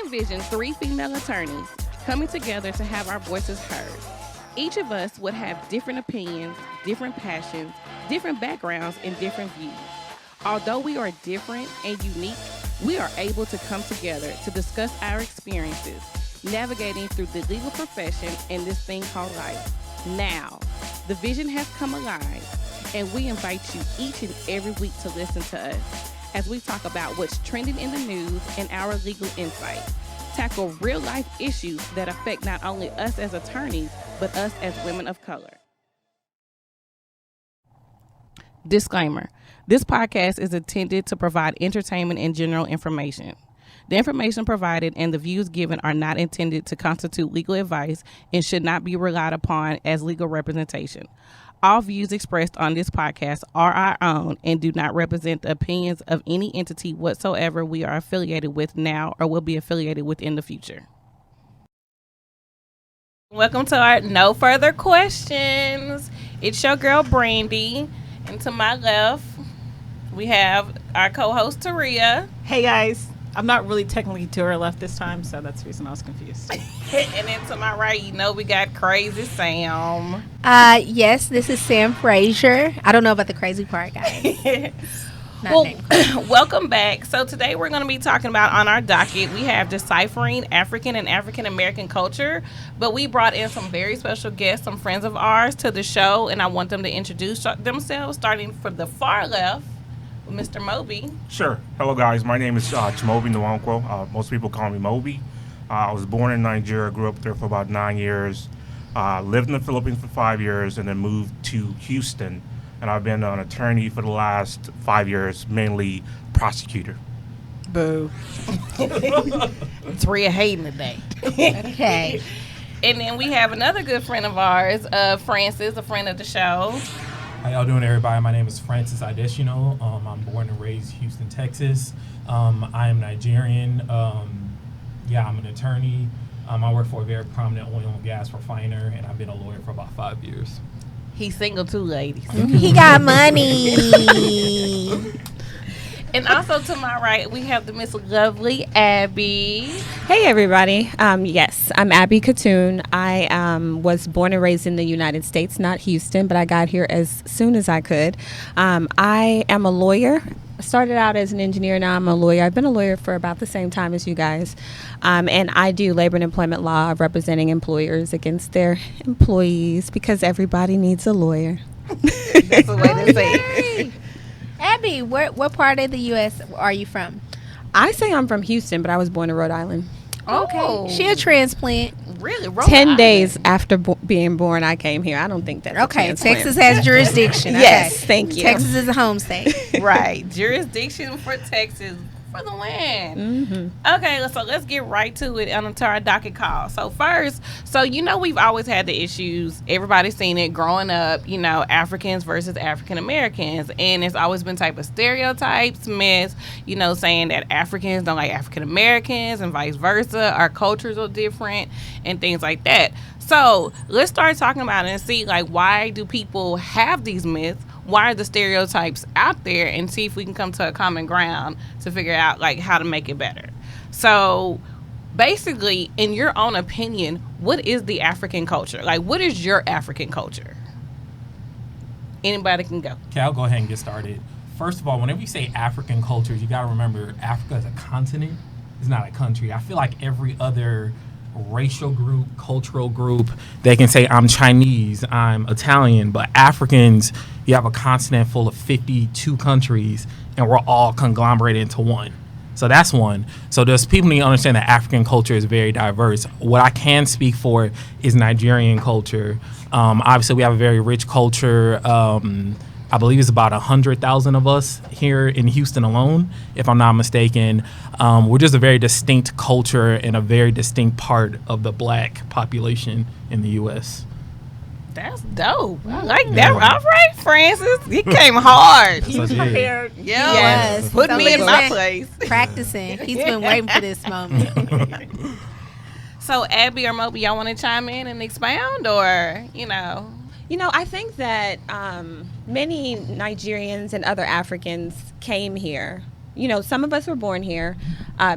envision 3 female attorneys coming together to have our voices heard. Each of us would have different opinions, different passions, different backgrounds, and different views. Although we are different and unique, we are able to come together to discuss our experiences, navigating through the legal profession and this thing called life. Now, the vision has come alive, and we invite you each and every week to listen to us as we talk about what's trending in the news and our legal insight, tackle real-life issues that affect not only us as attorneys, but us as women of color. Disclaimer. This podcast is intended to provide entertainment and general information. The information provided and the views given are not intended to constitute legal advice and should not be relied upon as legal representation. All views expressed on this podcast are our own and do not represent the opinions of any entity whatsoever we are affiliated with now or will be affiliated with in the future. Welcome to our No Further Questions. It's your girl, Brandy. And to my left, we have our co-host, Taria. Hey, guys. I'm not really technically to her left this time, so that's the reason I was confused. And then to my right, we got Crazy Sam. Yes, this is Sam Frazier. I don't know about the crazy part, guys. Welcome back. So today we're going to be talking about on our docket, we have Deciphering African and African American Culture, but we brought in some very special guests, some friends of ours to the show, and I want them to introduce themselves, starting from the far left with Mr. Moby. Sure. Hello, guys. My name is Chimobi Nwankwo. Most people call me Moby. I was born in Nigeria, grew up there for about 9 years, lived in the Philippines for 5 years, and then moved to Houston. And I've been an attorney for the last 5 years, mainly prosecutor. Boo. Taria hating today. Okay. And then we have another good friend of ours, Francis, a friend of the show. How y'all doing, everybody? My name is Francis Adesina. I'm born and raised Houston, Texas. I am Nigerian. I'm an attorney. I work for a very prominent oil and gas refiner, and I've been a lawyer for about 5 years. He's single too, ladies. He got money. And also to my right, we have the Miss Lovely Abby. Hey, everybody. Yes, I'm Abby Kotun. I was born and raised in the United States, not Houston, but I got here as soon as I could. I am a lawyer. I started out as an engineer. Now I'm a lawyer. I've been a lawyer for about the same time as you guys. And I do labor and employment law, representing employers against their employees because everybody needs a lawyer. That's the way to say it. Abby, what part of the U.S. are you from? I say I'm from Houston, but I was born in Rhode Island. Okay. She a transplant. Really? Rhode 10 Island? days after being born, I came here. I don't think that's Okay, a transplant. Texas has jurisdiction. Yes, Okay. thank you. Texas is a home state. Right. Jurisdiction for Texas for the win. Mm-hmm. Okay, so let's get right to it onto our docket call. So first, we've always had the issues. Everybody's seen it growing up, Africans versus African Americans. And it's always been type of stereotypes, myths, saying that Africans don't like African Americans and vice versa. Our cultures are different and things like that. So let's start talking about it and see, why do people have these myths? Why are the stereotypes out there, and see if we can come to a common ground to figure out how to make it better. So basically, in your own opinion, what is the African culture? What is your African culture? Anybody can go. Okay, I'll go ahead and get started. First of all, whenever you say African cultures, you got to remember Africa is a continent. It's not a country. I feel like every other racial group, cultural group, they can say I'm Chinese, I'm Italian, but Africans, you have a continent full of 52 countries and we're all conglomerated into one. So that's one. So there's people need to understand that African culture is very diverse. What I can speak for is Nigerian culture. Obviously we have a very rich culture. I believe it's about 100,000 of us here in Houston alone, if I'm not mistaken. We're just a very distinct culture and a very distinct part of the black population in the U.S. That's dope. I like that. All right, Francis. He came hard. He's prepared. Yeah. Yes. Put Sounds me like in my he's place. Practicing. He's been waiting for this moment. So, Abby or Moby, y'all want to chime in and expound, or, I think that many Nigerians and other Africans came here. Some of us were born here.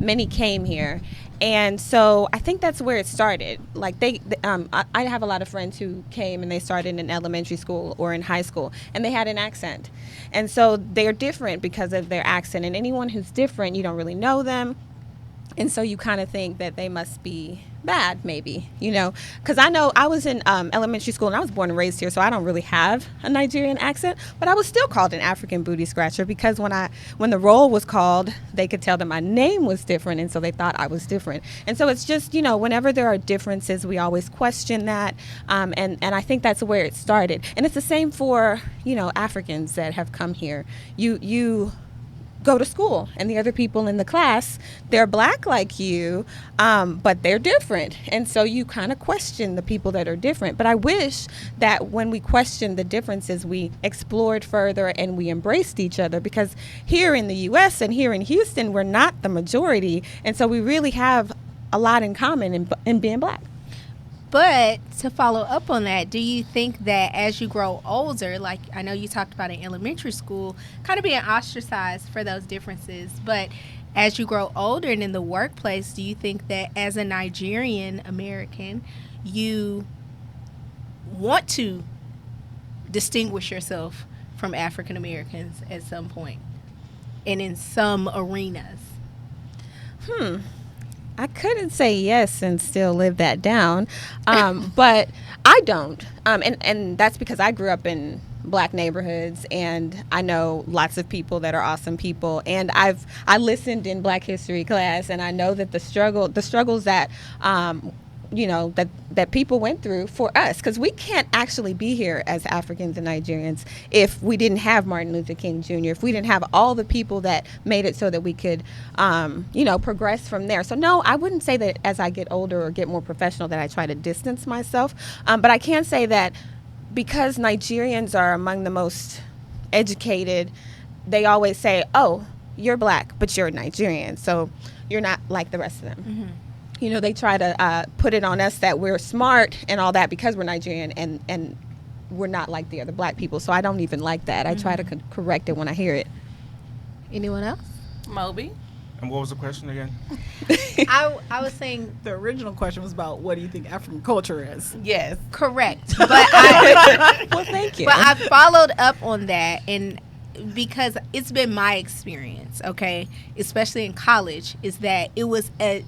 Many came here. And so I think that's where it started. Like I have a lot of friends who came and they started in elementary school or in high school, and they had an accent. And so they're different because of their accent. And anyone who's different, you don't really know them. And so you kind of think that they must be bad, maybe, because I know I was in elementary school and I was born and raised here, so I don't really have a Nigerian accent, but I was still called an African booty scratcher because when the roll was called, they could tell that my name was different, and so they thought I was different. And so it's just, whenever there are differences, we always question that, and I think that's where it started. And it's the same for, Africans that have come here. You go to school and the other people in the class, they're black like you, but they're different, and so you kind of question the people that are different. But I wish that when we questioned the differences, we explored further and we embraced each other, because here in the U.S. and here in Houston, we're not the majority, and so we really have a lot in common in being black. But to follow up on that, do you think that as you grow older, like I know you talked about in elementary school, kind of being ostracized for those differences, but as you grow older and in the workplace, do you think that as a Nigerian American, you want to distinguish yourself from African Americans at some point and in some arenas? I couldn't say yes and still live that down, but I don't, and that's because I grew up in black neighborhoods, and I know lots of people that are awesome people, and I listened in Black History class, and I know that the struggles that that people went through for us, because we can't actually be here as Africans and Nigerians if we didn't have Martin Luther King Jr., if we didn't have all the people that made it so that we could, progress from there. So no, I wouldn't say that as I get older or get more professional that I try to distance myself. But I can say that because Nigerians are among the most educated, they always say, oh, you're black, but you're Nigerian, so you're not like the rest of them. Mm-hmm. They try to put it on us that we're smart and all that because we're Nigerian and we're not like the other black people. So I don't even like that. I try to correct it when I hear it. Anyone else? Moby? And what was the question again? I was saying The original question was about what do you think African culture is? Yes. correct, but I Well, thank you. but I followed up on that, and because it's been my experience, okay, especially in college, is that it was a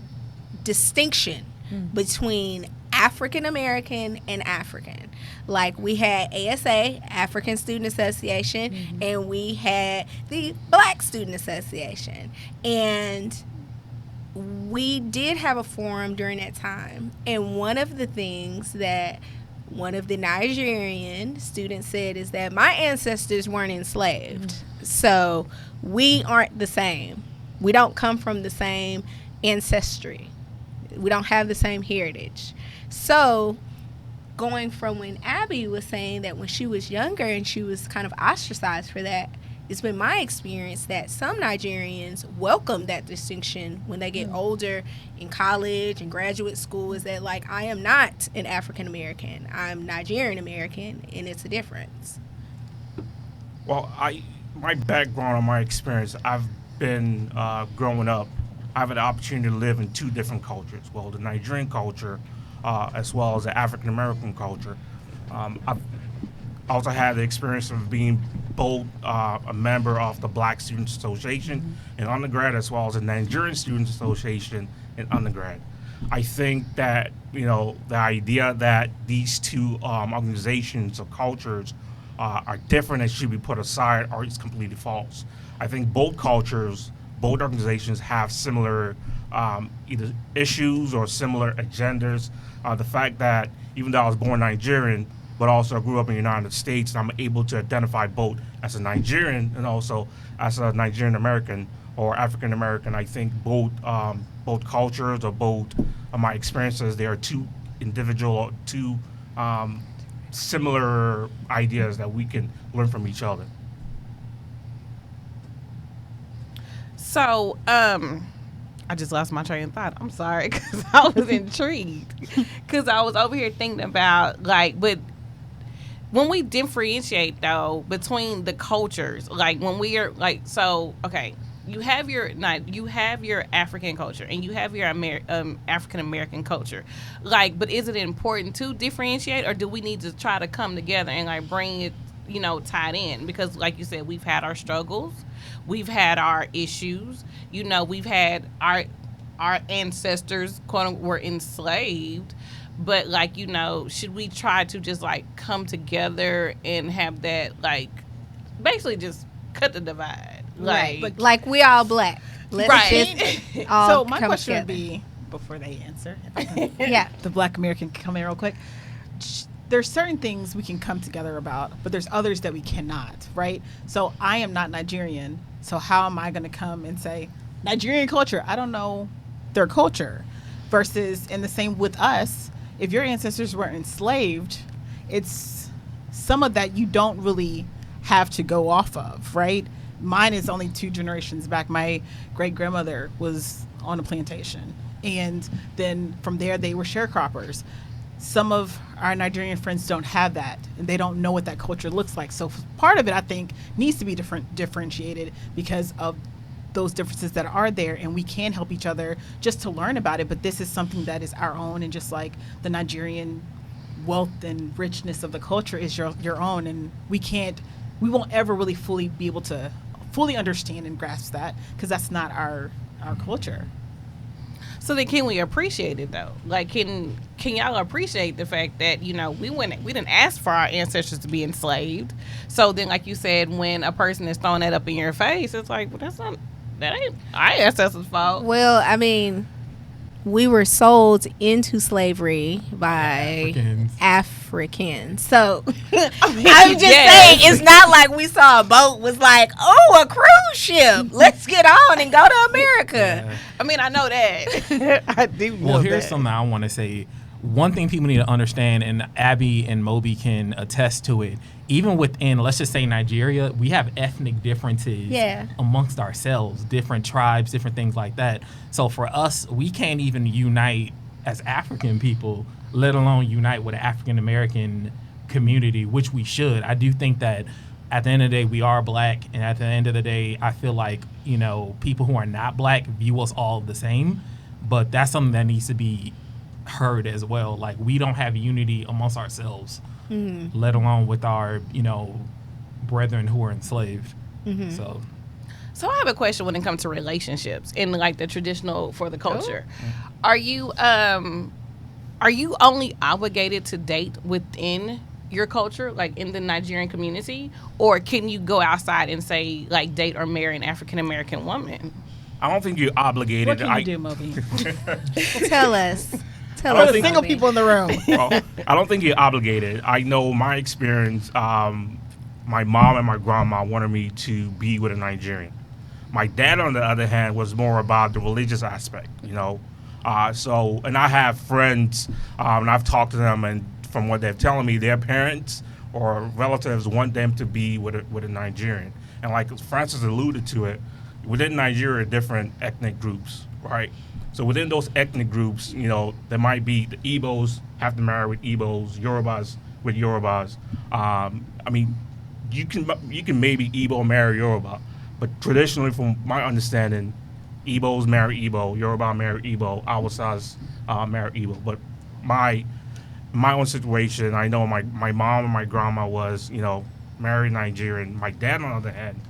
distinction between African American and African. Like we had ASA, African Student Association, and we had the Black Student Association. And we did have a forum during that time. And one of the things that one of the Nigerian students said is that my ancestors weren't enslaved. So we aren't the same. We don't come from the same ancestry. We don't have the same heritage. So going from when Abby was saying that when she was younger and she was kind of ostracized for that, it's been my experience that some Nigerians welcome that distinction when they get older in college and graduate school, is that like, I am not an African American, I'm Nigerian American, and it's a difference. Well, my background and my experience, I've been growing up, I've had the opportunity to live in two different cultures. Well, the Nigerian culture, as well as the African American culture. I've also had the experience of being both a member of the Black Students Association in undergrad, as well as the Nigerian Students Association in undergrad. I think that, the idea that these two organizations or cultures are different and should be put aside is completely false. I think both cultures, both organizations have similar either issues or similar agendas. The fact that even though I was born Nigerian, but also grew up in the United States, and I'm able to identify both as a Nigerian and also as a Nigerian American or African American, I think both cultures or both of my experiences, they are two individual, two similar ideas that we can learn from each other. So, I just lost my train of thought. I'm sorry, because I was intrigued. Because I was over here thinking about, but when we differentiate, though, between the cultures, when we are, okay, you have your African culture and you have your African American culture, like, but is it important to differentiate, or do we need to try to come together and like bring it, tied in? Because like you said, we've had our struggles, we've had our issues, we've had our ancestors were enslaved, but like, should we try to just like come together and have that, like, basically just cut the divide, right? But like, we all black, let's just all so my come question together. would be, before they answer, if I can, Yeah, the Black American can come in real quick. There's certain things we can come together about, but there's others that we cannot, right? So I am not Nigerian, so how am I going to come and say Nigerian culture? I don't know their culture. Versus, and the same with us, if your ancestors were enslaved, it's some of that you don't really have to go off of, right? Mine is only 2 generations back. My great grandmother was on a plantation, and then from there they were sharecroppers. Some of our Nigerian friends don't have that, and they don't know what that culture looks like. So part of it, I think, needs to be differentiated because of those differences that are there, and we can help each other just to learn about it. But this is something that is our own, and just like the Nigerian wealth and richness of the culture is your own, and we won't ever really fully be able to fully understand and grasp that because that's not our culture. So then, can we appreciate it though? Like, can y'all appreciate the fact that we didn't ask for our ancestors to be enslaved? So then, like you said, when a person is throwing that up in your face, it's like, well, that ain't our ancestors' fault. well, I mean, we were sold into slavery by Africans. So I'm just saying, it's not like we saw a boat was like, oh, a cruise ship. Let's get on and go to America. Yeah. I mean, I know that. I do know Well, here's that. something I want to say. One thing people need to understand, and Abby and Moby can attest to it, even within, let's just say, Nigeria, we have ethnic differences amongst ourselves, different tribes, different things like that. So for us, we can't even unite as African people, let alone unite with an African-American community, which we should. I do think that at the end of the day, we are black, and at the end of the day, I feel like, people who are not black view us all the same, but that's something that needs to be heard as well. Like, we don't have unity amongst ourselves, let alone with our brethren who are enslaved. So I have a question when it comes to relationships and like the traditional for the culture. Are you only obligated to date within your culture, like in the Nigerian community, or can you go outside and say like date or marry an African American woman? I don't think you're obligated. What can you do, Moby? Tell us. For the single people in the room. Well, I don't think you're obligated. I know my experience. My mom and my grandma wanted me to be with a Nigerian. My dad, on the other hand, was more about the religious aspect, So, and I have friends, and I've talked to them, and from what they're telling me, their parents or relatives want them to be with a Nigerian. And like Francis alluded to it, within Nigeria, different ethnic groups, right? So within those ethnic groups, there might be the Igbos have to marry with Igbos, Yorubas with Yorubas. I mean, you can maybe Igbo marry Yoruba, but traditionally, from my understanding, Igbos marry Igbo, Yoruba marry Igbo, Awasas marry Igbo. But my own situation, I know my mom and my grandma was, married Nigerian. My dad, on the other hand,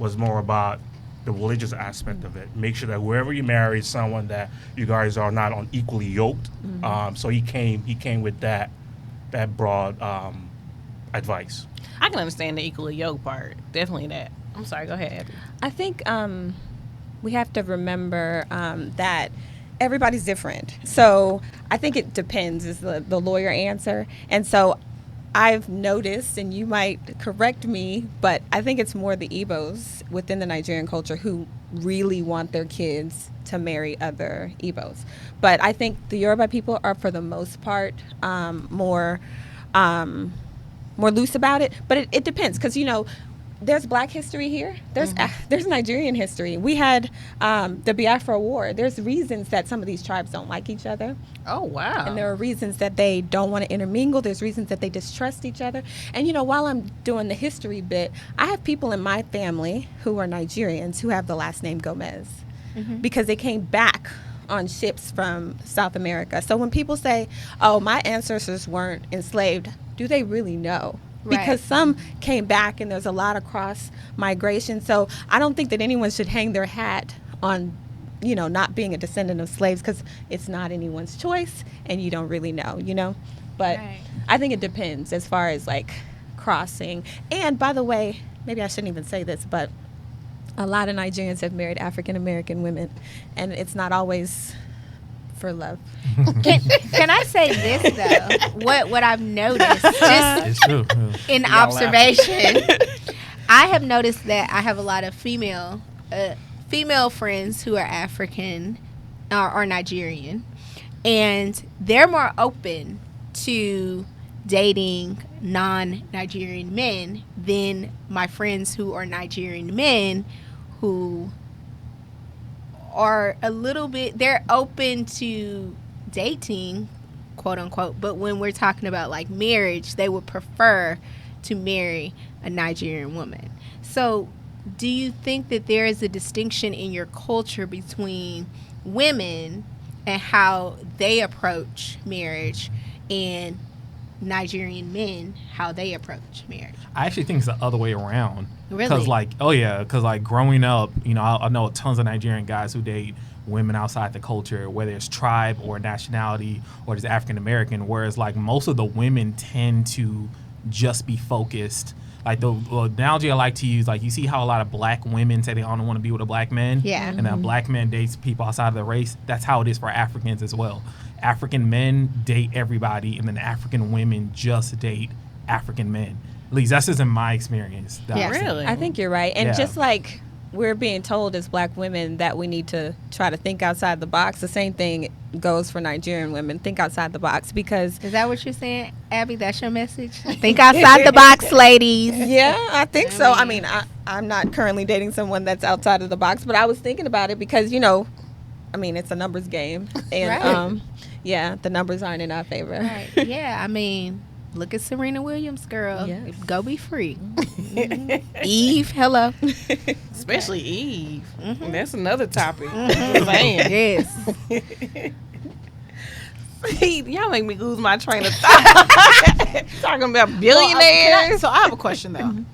was more about the religious aspect of it. Make sure that whoever you marry is someone that you guys are not on equally yoked. So he came with that broad advice. I can understand the equally yoked part. Definitely that. I'm sorry. Go ahead, Abby. I think we have to remember that everybody's different. So I think it depends is the lawyer answer. And so I've noticed, and you might correct me, but I think it's more the Igbos within the Nigerian culture who really want their kids to marry other Igbos. But I think the Yoruba people are, for the most part, more loose about it. But it depends, because, there's Black history here. There's Nigerian history. We had the Biafra War. There's reasons that some of these tribes don't like each other. Oh, wow. And there are reasons that they don't want to intermingle. There's reasons that they distrust each other. And, while I'm doing the history bit, I have people in my family who are Nigerians who have the last name Gomez because they came back on ships from South America. So when people say, oh, my ancestors weren't enslaved, do they really know? Right. Because some came back and there's a lot of cross migration. So I don't think that anyone should hang their hat on not being a descendant of slaves, because it's not anyone's choice and you don't really know. But Right. I think it depends as far as like crossing. And by the way, maybe I shouldn't even say this, but a lot of Nigerians have married African American women, and it's not always for love. Can I say this though? What I've noticed, just It's true. in We all observation, I have noticed that I have a lot of female friends who are African or Nigerian, and they're more open to dating non-Nigerian men than my friends who are Nigerian men, who are a little bit, they're open to dating, quote unquote, but when we're talking about like marriage, they would prefer to marry a Nigerian woman. So do you think that there is a distinction in your culture between women and how they approach marriage and Nigerian men, how they approach marriage? I actually think it's the other way around. Really? Because growing up, I know tons of Nigerian guys who date women outside the culture, whether it's tribe or nationality or just African American, whereas like most of the women tend to just be focused. Like the analogy I like to use, like you see how a lot of Black women say they don't want to be with a Black man, Yeah. and then Black men dates people outside of the race. That's how it is for Africans as well. African men date everybody, and then African women just date African men. At least that's just in my experience. Yeah. Really? I think you're right. And Yeah. just like we're being told as Black women that we need to try to think outside the box, the same thing goes for Nigerian women. Think outside the box, because Is that what you're saying, Abby? That's your message? Think outside the box, ladies. yeah, I think so. I mean, I'm not currently dating someone that's outside of the box, but I was thinking about it because, it's a numbers game. And Right. the numbers aren't in our favor. Right. Yeah, I mean, look at Serena Williams, girl. Yes. Go be free. Eve, hello. Especially Eve. Mhm. That's another topic. Just saying. Yes. Y'all make me lose my train of thought. Talking about Well, billionaires. so I have a question though.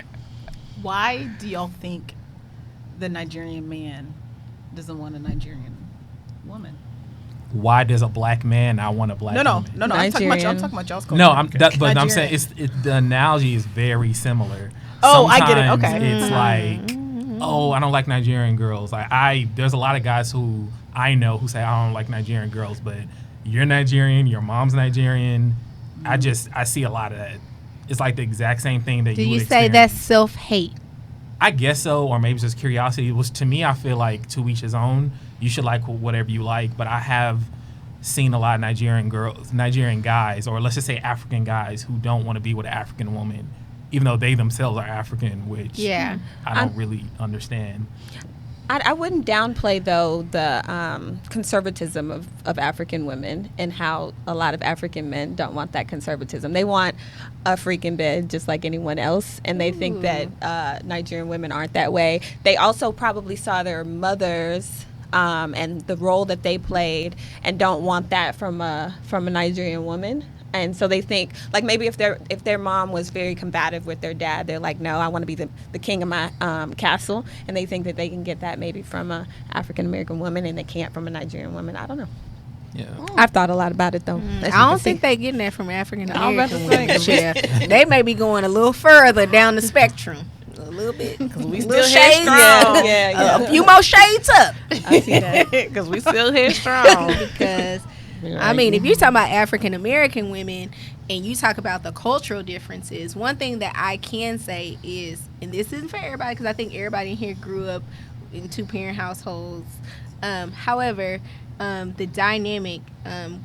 Why do y'all think the Nigerian man doesn't want a Nigerian woman? Why does a Black man not want a Black No. woman? I'm talking Nigerian. about y'all's culture. No, I'm Nigerian. saying the analogy is very similar. Oh, I get it. Sometimes Okay. It's like, oh, I don't like Nigerian girls. There's a lot of guys who I know who say I don't like Nigerian girls, but you're Nigerian, your mom's Nigerian. I see a lot of that. It's like the exact same thing that Do you you would say experience. that's self-hate? I guess so, or maybe it's just curiosity. Which to me, I feel like to each his own. You should like whatever you like, but I have seen a lot of Nigerian guys, or let's just say African guys, who don't want to be with an African woman, even though they themselves are African, which Yeah. I don't really understand. I wouldn't downplay, though, the conservatism of African women and how a lot of African men don't want that conservatism. They want a freaking bed just like anyone else, and they think that Nigerian women aren't that way. They also probably saw their mothers and the role that they played and don't want that from a Nigerian woman. And so they think, like, maybe if their mom was very combative with their dad, they're like, no, I want to be the king of my castle. And they think that they can get that maybe from a African-American woman, and they can't from a Nigerian woman. I don't know. Yeah. I've thought a lot about it, though. I don't think they're getting that from African I was about American to say, women. Yeah. They may be going a little further down the spectrum. A little bit. we Little still shades. headstrong. Yeah. A few more shades up. I see that. Because we still headstrong. Because I mean, if you're talking about African American women and you talk about the cultural differences, one thing that I can say is, and this isn't for everybody because I think everybody in here grew up in two-parent households. However, the dynamic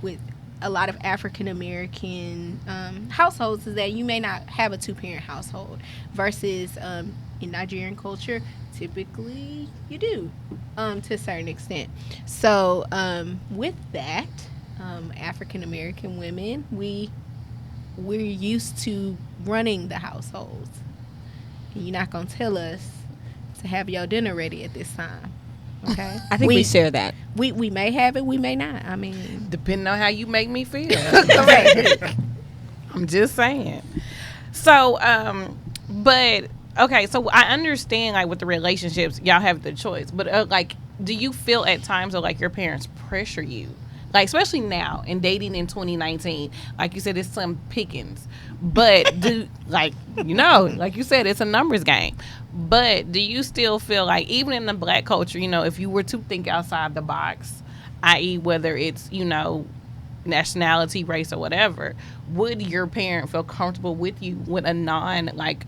with a lot of African American households is that you may not have a 2-parent household versus in Nigerian culture, typically you do to a certain extent. So with that, African American women, we're used to running the households. And you're not gonna tell us to have your dinner ready at this time. Okay. I think we share that. We may have it, we may not. I mean, Depending on how you make me feel. correct. I'm just saying. So, but okay, so I understand like with the relationships, y'all have the choice, but like, do you feel at times that like your parents pressure you, like especially now in dating in 2019? Like you said, it's slim pickings, but do like like you said, it's a numbers game. But do you still feel like even in the Black culture, if you were to think outside the box, i.e., whether it's nationality, race, or whatever, would your parent feel comfortable with you with a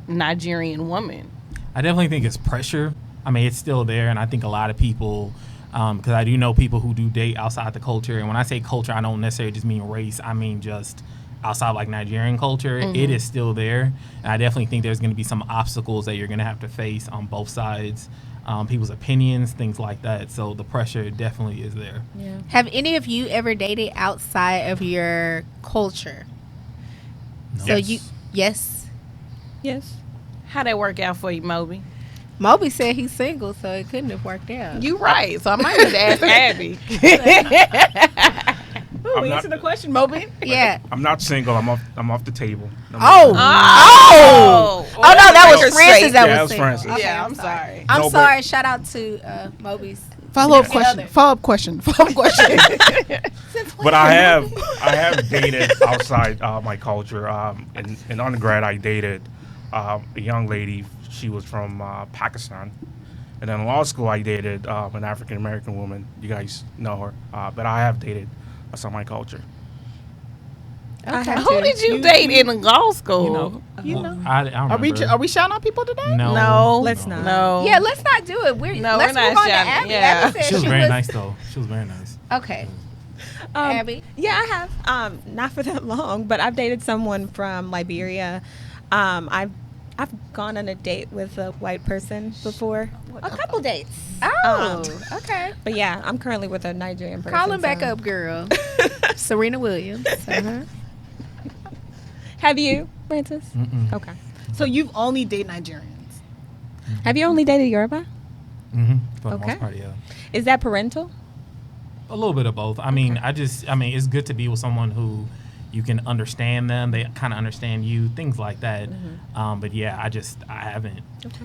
Nigerian woman? I definitely think it's pressure. I mean, it's still there, and I think a lot of people, because I do know people who do date outside the culture, and when I say culture, I don't necessarily just mean race. I mean just outside like Nigerian culture. It is still there, and I definitely think there's going to be some obstacles that you're going to have to face on both sides, people's opinions, things like that. So the pressure definitely is there. Yeah. Have any of you ever dated outside of your culture? No. So Yes. yes. Yes. How that work out for you, Moby? Moby said he's single, so it couldn't have worked out. You right. So I might need to ask Abby. Ooh, I'm not- answer the question, Moby. Yeah. I'm not single. I'm off the table. Oh. Oh. Oh, no, that was You're Francis straight. that Yeah, that was was single. Francis. Okay, Yeah, I'm sorry. I'm No, but- sorry. Shout out to Moby's. Follow-up Yeah. question. Other. Follow-up question. Follow-up question. But I have dated outside my culture. In undergrad, I dated a young lady. She was from Pakistan. And then in law school, I dated an African American woman. You guys know her. But I have dated outside my culture. I have Who to. did you date in law school? I don't Are we remember. shouting out people today? No. No, Let's not. No. Yeah, let's not do it. Let's we're not move on to shouting. Abby. Yeah. Abby said She was very nice, though. She was very nice. Okay. Abby. Yeah, I have. Not for that long, but I've dated someone from Liberia. I've gone on a date with a white person before. A couple dates. Oh, okay. But yeah, I'm currently with a Nigerian person. Call him back so- up, girl. Serena Williams. Uh-huh. Have you, Francis? Mm-mm. Okay. So you've only dated Nigerians. Have you only dated Yoruba? Mm-hmm. For the Okay. most part, yeah. Is that parental? A little bit of both. I mean, it's good to be with someone who you can understand them. They kind of understand you, things like that. But yeah, I haven't.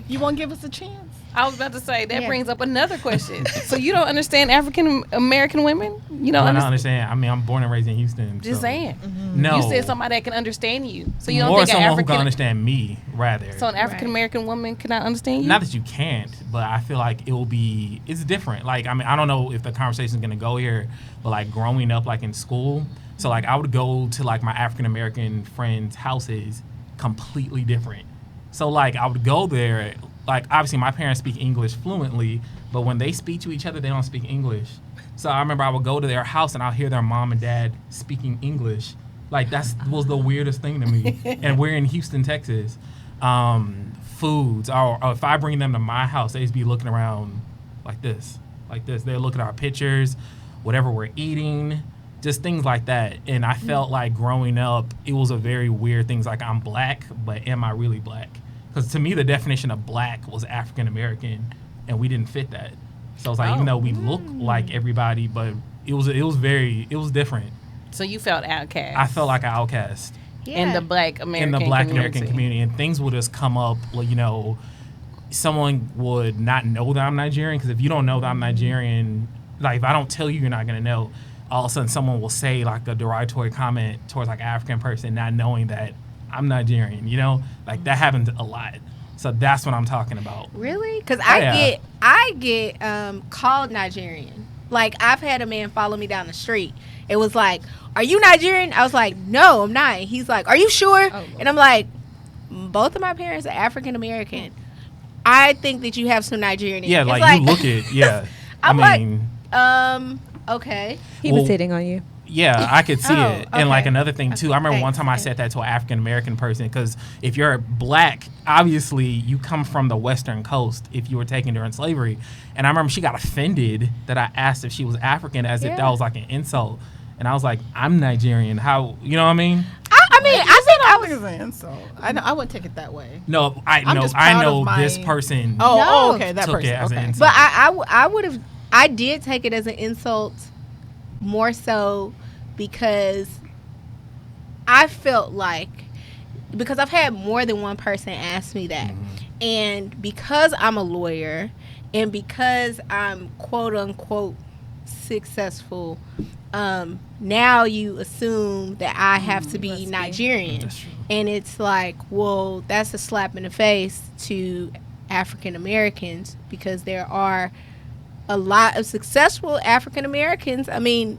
You won't give us a chance? I was about to say that Yeah. brings up another question. So you don't understand African American women? You don't I don't understand? understand. I mean, I'm born and raised in Houston. Just so- saying. No. You said somebody that can understand you. So you don't More think an someone who can African understand me, rather. so an African American woman cannot understand you? Not that you can't, but I feel like it's different. Like, I mean, I don't know if the conversation is going to go here, but like growing up like in school, so like I would go to like my African American friends' houses, completely different. So like I would go there, like obviously my parents speak English fluently, but when they speak to each other, they don't speak English. So I remember I would go to their house and I'll hear their mom and dad speaking English. Like that was the weirdest thing to me. And we're in Houston, Texas. Foods, or if I bring them to my house, they just be looking around like this. They look at our pictures, whatever we're eating, just things like that. And I felt like growing up, it was a very weird thing. Like, I'm black, but am I really black? Because to me, the definition of black was African American, and we didn't fit that. So it's like, even though we look like everybody, but it was different. So you felt outcast. I felt like an outcast in the Black American in the Black community. American community, and things would just come up. Like, someone would not know that I'm Nigerian, because if you don't know that I'm Nigerian, like if I don't tell you, you're not gonna know. All of a sudden, someone will say like a derogatory comment towards like an African person, not knowing that I'm Nigerian. Like that happens a lot. So that's what I'm talking about. Really? Because Yeah. I get called Nigerian. Like, I've had a man follow me down the street. It was like, "Are you Nigerian?" I was like, "No, I'm not." He's like, "Are you sure?" And I'm like, "Both of my parents are African American. I think that you have some Nigerian in you." Yeah, It's like you look it. Yeah, I'm I mean, okay. He Well, was hitting on you. Yeah, I could see Oh, it. And like okay. another thing too, I remember one time I said that to an African American person, because if you're black, obviously you come from the Western coast if you were taken during slavery. And I remember she got offended that I asked if she was African, as if that Yeah. was like an insult. And I was like, I'm Nigerian. How, you know what I mean? I mean, I think I was. It's an insult. I wouldn't take it that way. No, I'm know just proud of my- this person. Oh, No. okay, that Took it person. as an Okay. insult. But I would have. I did take it as an insult, more so because I felt like, because I've had more than one person ask me that, and because I'm a lawyer, and because I'm quote unquote successful, now you assume that I have to be Nigerian, That's true. and it's like, well, that's a slap in the face to African Americans, because there are a lot of successful African Americans. I mean,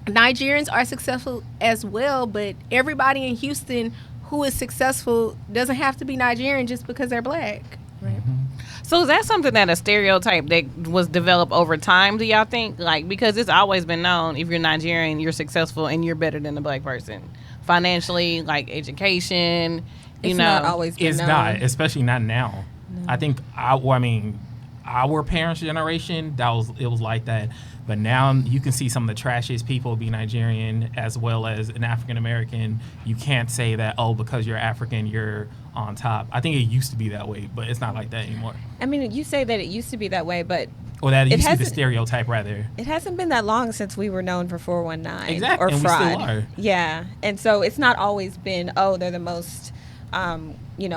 Nigerians are successful as well, but everybody in Houston who is successful doesn't have to be Nigerian just because they're black. So is that something that a stereotype that was developed over time, do y'all think? Like, because it's always been known, if you're Nigerian, you're successful and you're better than the black person. Financially, like education, you It's know. not always been It's known. not, especially not now. I think our parents' generation, it was like that. But now you can see some of the trashiest people be Nigerian as well as an African American. You can't say that, oh, because you're African, you're on top. I think it used to be that way, but it's not like that anymore. I mean, you say that it used to be that way, but Or that It used to be the hasn't- stereotype, rather. it hasn't been that long since we were known for 419 Exactly, or and we still fraud. are. Yeah, and so it's not always been, oh, they're the most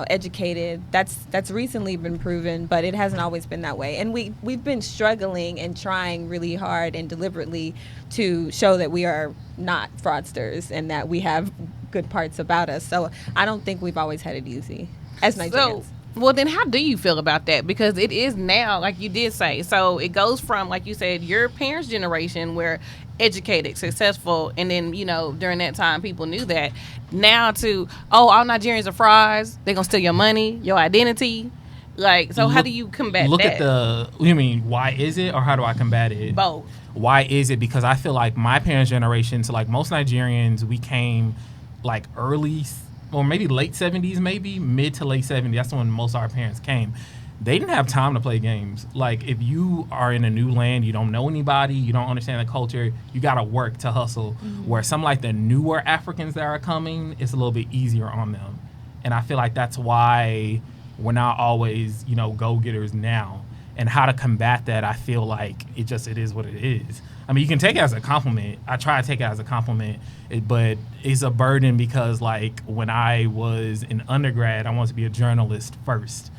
educated. That's recently been proven, but it hasn't always been that way. And we've been struggling and trying really hard and deliberately to show that we are not fraudsters and that we have good parts about us. So I don't think we've always had it easy as Nigerians. So, well, then how do you feel about that? Because it is now, like you did say, so it goes from, like you said, your parents' generation were educated, successful, and then, during that time, people knew that. Now to, oh, all Nigerians are frauds. They're going to steal your money, your identity. Like, so how do you combat Look that? at you mean, why is it, or how do I combat it? Both. Why is it? Because I feel like my parents' generation, so like most Nigerians, we came like early, or maybe late 70s, maybe mid to late 70s. That's when most of our parents came. They didn't have time to play games. Like, if you are in a new land, you don't know anybody, you don't understand the culture, you got to work to hustle. Where some like the newer Africans that are coming, it's a little bit easier on them. And I feel like that's why we're not always, go-getters now. And how to combat that, I feel like it is what it is. I mean, you can take it as a compliment. I try to take it as a compliment, but it's a burden because, like, when I was in undergrad, I wanted to be a journalist first.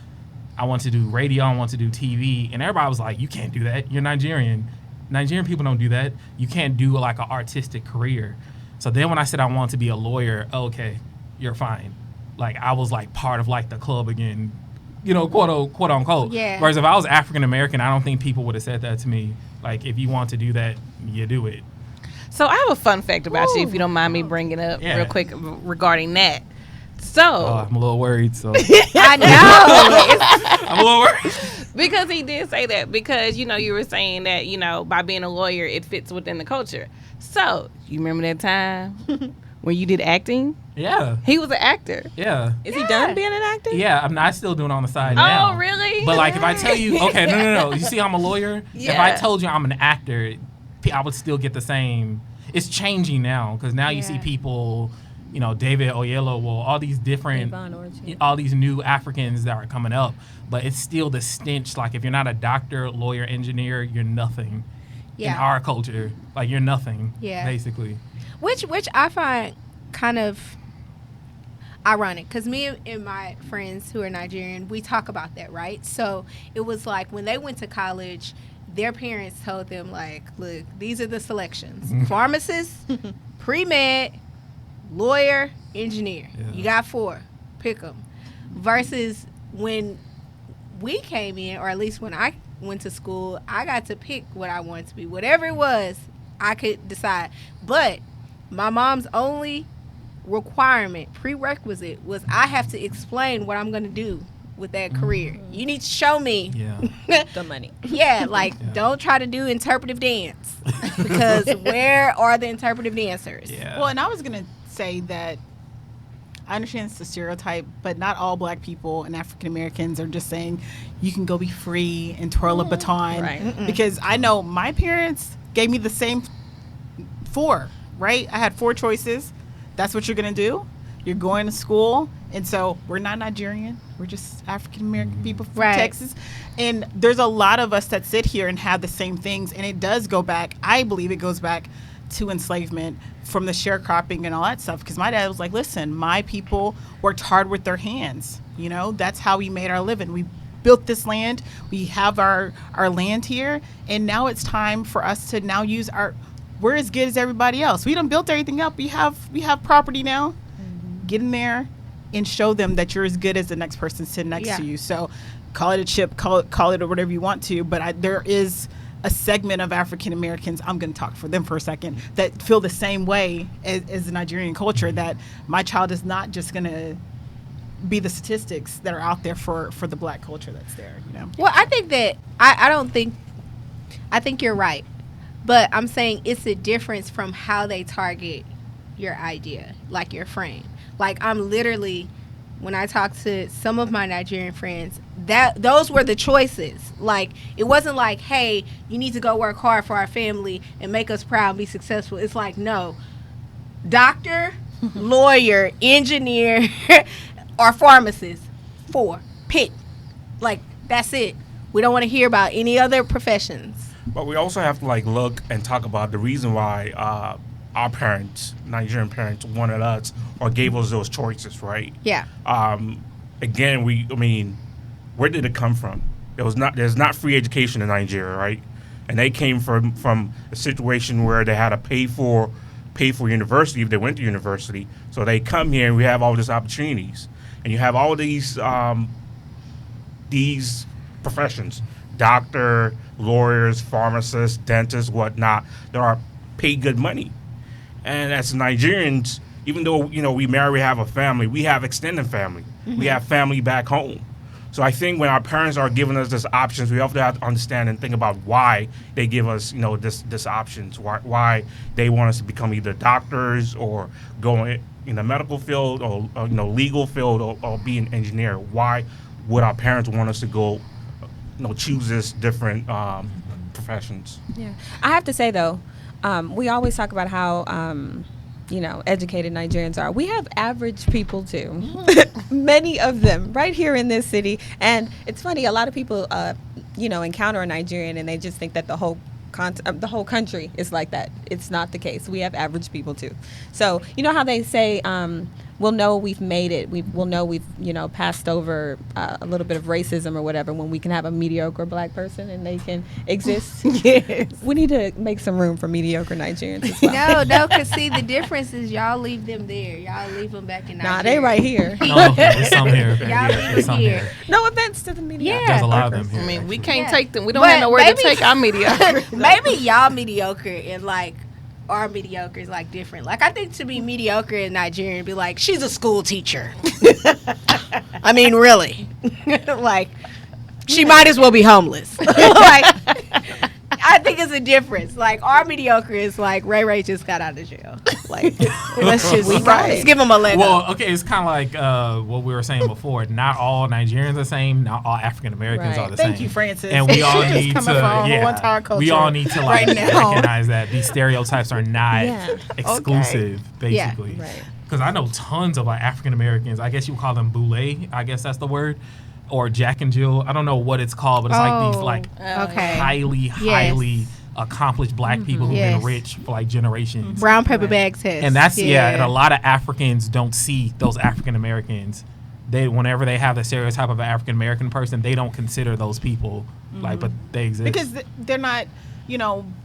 I want to do radio, I want to do TV, and everybody was like, you can't do that. You're Nigerian. Nigerian people don't do that. You can't do, like, an artistic career. So then when I said I want to be a lawyer, okay, you're fine. Like, I was, like, part of, like, the club again, quote unquote. Yeah. Whereas if I was African American, I don't think people would have said that to me. Like, if you want to do that, you do it. So I have a fun fact about you, if you don't mind me bringing up Yeah. real quick regarding that. So, I'm a little worried, so. I know. I'm a little worried. because he did say that, because, you were saying that, by being a lawyer, it fits within the culture. So, you remember that time when you did acting? Yeah. He was an actor. Yeah. Is he done being an actor? Yeah, I still doing it on the side now. Oh, really? But like, if I tell you, okay, no. You see, I'm a lawyer. If I Yeah. told you I'm an actor, I would still get the same. It's changing now because now you see Yeah. people, David Oyelowo, all these different, Avon Orchard. all these new Africans that are coming up. But it's still the stench. Like, if you're not a doctor, lawyer, engineer, you're nothing. In Yeah. our culture, like, you're nothing. Yeah. Basically. Which I find kind of ironic, because me and my friends who are Nigerian, we talk about that, right? So it was like when they went to college, their parents told them, like, look, these are the selections: pharmacist, pre-med, lawyer, engineer. Yeah. You got 4, pick them. Versus when we came in, or at least when I went to school, I got to pick what I wanted to be. Whatever it was, I could decide. But my mom's only prerequisite was I have to explain what I'm going to do with that career. You need to show me. Yeah. The money. Yeah, like don't try to do interpretive dance because where are the interpretive dancers? Yeah. Well, and I was gonna say that I understand it's a stereotype, but not all black people and African Americans are just saying you can go be free and twirl a baton. Right. Because I know my parents gave me the same 4, right? I had 4 choices. That's what you're gonna do. You're going to school, and so we're not Nigerian. We're just African American people from Texas. And there's a lot of us that sit here and have the same things, and it does go back. I believe it goes back to enslavement from the sharecropping and all that stuff. Because my dad was like, listen, my people worked hard with their hands. You know, that's how we made our living. We built this land. We have our land here, and now it's time for us to now use our. We're as good as everybody else. We done built everything up. We have property now. Get in there and show them that you're as good as the next person sitting next to you. So call it a chip, call it or whatever you want to, but there is a segment of African Americans, I'm going to talk for them for a second, that feel the same way as the Nigerian culture, that my child is not just going to be the statistics that are out there for the black culture that's there, you know? Well, I think that I think you're right, but I'm saying it's a difference from how they target your idea, like your frame. Like, I'm literally, when I talk to some of my Nigerian friends, those were the choices. Like, it wasn't like, hey, you need to go work hard for our family and make us proud and be successful. It's like, no, doctor, lawyer, engineer, or pharmacist. 4. Pick. Like, that's it. We don't want to hear about any other professions. But we also have to look and talk about the reason why our parents, Nigerian parents, wanted us or gave us those choices, right? Yeah. Again, where did it come from? There's not free education in Nigeria, right? And they came from a situation where they had to pay for university if they went to university. So they come here and we have all these opportunities, and you have all these professions: doctor, lawyers, pharmacists, dentists, whatnot. That are paid good money. And as Nigerians, even though we marry, we have a family, we have extended family, we have family back home. So I think when our parents are giving us these options, we have to understand and think about why they give us this options, why they want us to become either doctors or go in the medical field or legal field or be an engineer. Why would our parents want us to go choose this different professions? Yeah, I have to say though. We always talk about how, educated Nigerians are. We have average people too. Many of them right here in this city. And it's funny, a lot of people, encounter a Nigerian and they just think that the whole country is like that. It's not the case. We have average people too. So, you know how they say, we'll know we've made it. We'll know we've, passed over a little bit of racism or whatever when we can have a mediocre black person and they can exist. Yes. We need to make some room for mediocre Nigerians as well. No, because see, the difference is y'all leave them there. Y'all leave them back in Nigeria. Nah, they right here. No, there's some here. Y'all There's some here. here. No offense to the mediocre. Yeah. There's a lot of them here. I mean, we can't Yeah. take them. We don't But have nowhere to maybe- take our media. Maybe y'all mediocre and our mediocre is different. I think to be mediocre in Nigeria and be like, she's a school teacher. I mean, really. She might as well be homeless. I think it's a difference. Our mediocre is Ray just got out of jail. Let's give him a leg Well, up. okay, it's kind of like what we were saying before. Not all Nigerians are the same. Not all African Americans Right. are the same. Thank you, Francis. And we all Just need to, coming from our whole entire culture we all need to right now. recognize that these stereotypes are not Yeah. exclusive, Yeah. basically. Right. Because I know tons of African Americans. I guess you would call them boule. I guess that's the word. Or Jack and Jill. I don't know what it's called, but it's these Okay. highly accomplished black people who've Yes. been rich for generations. Brown paper bag test. And that's and a lot of Africans don't see those African Americans. Whenever they have the stereotype of an African American person, they don't consider those people but they exist. Because they're not,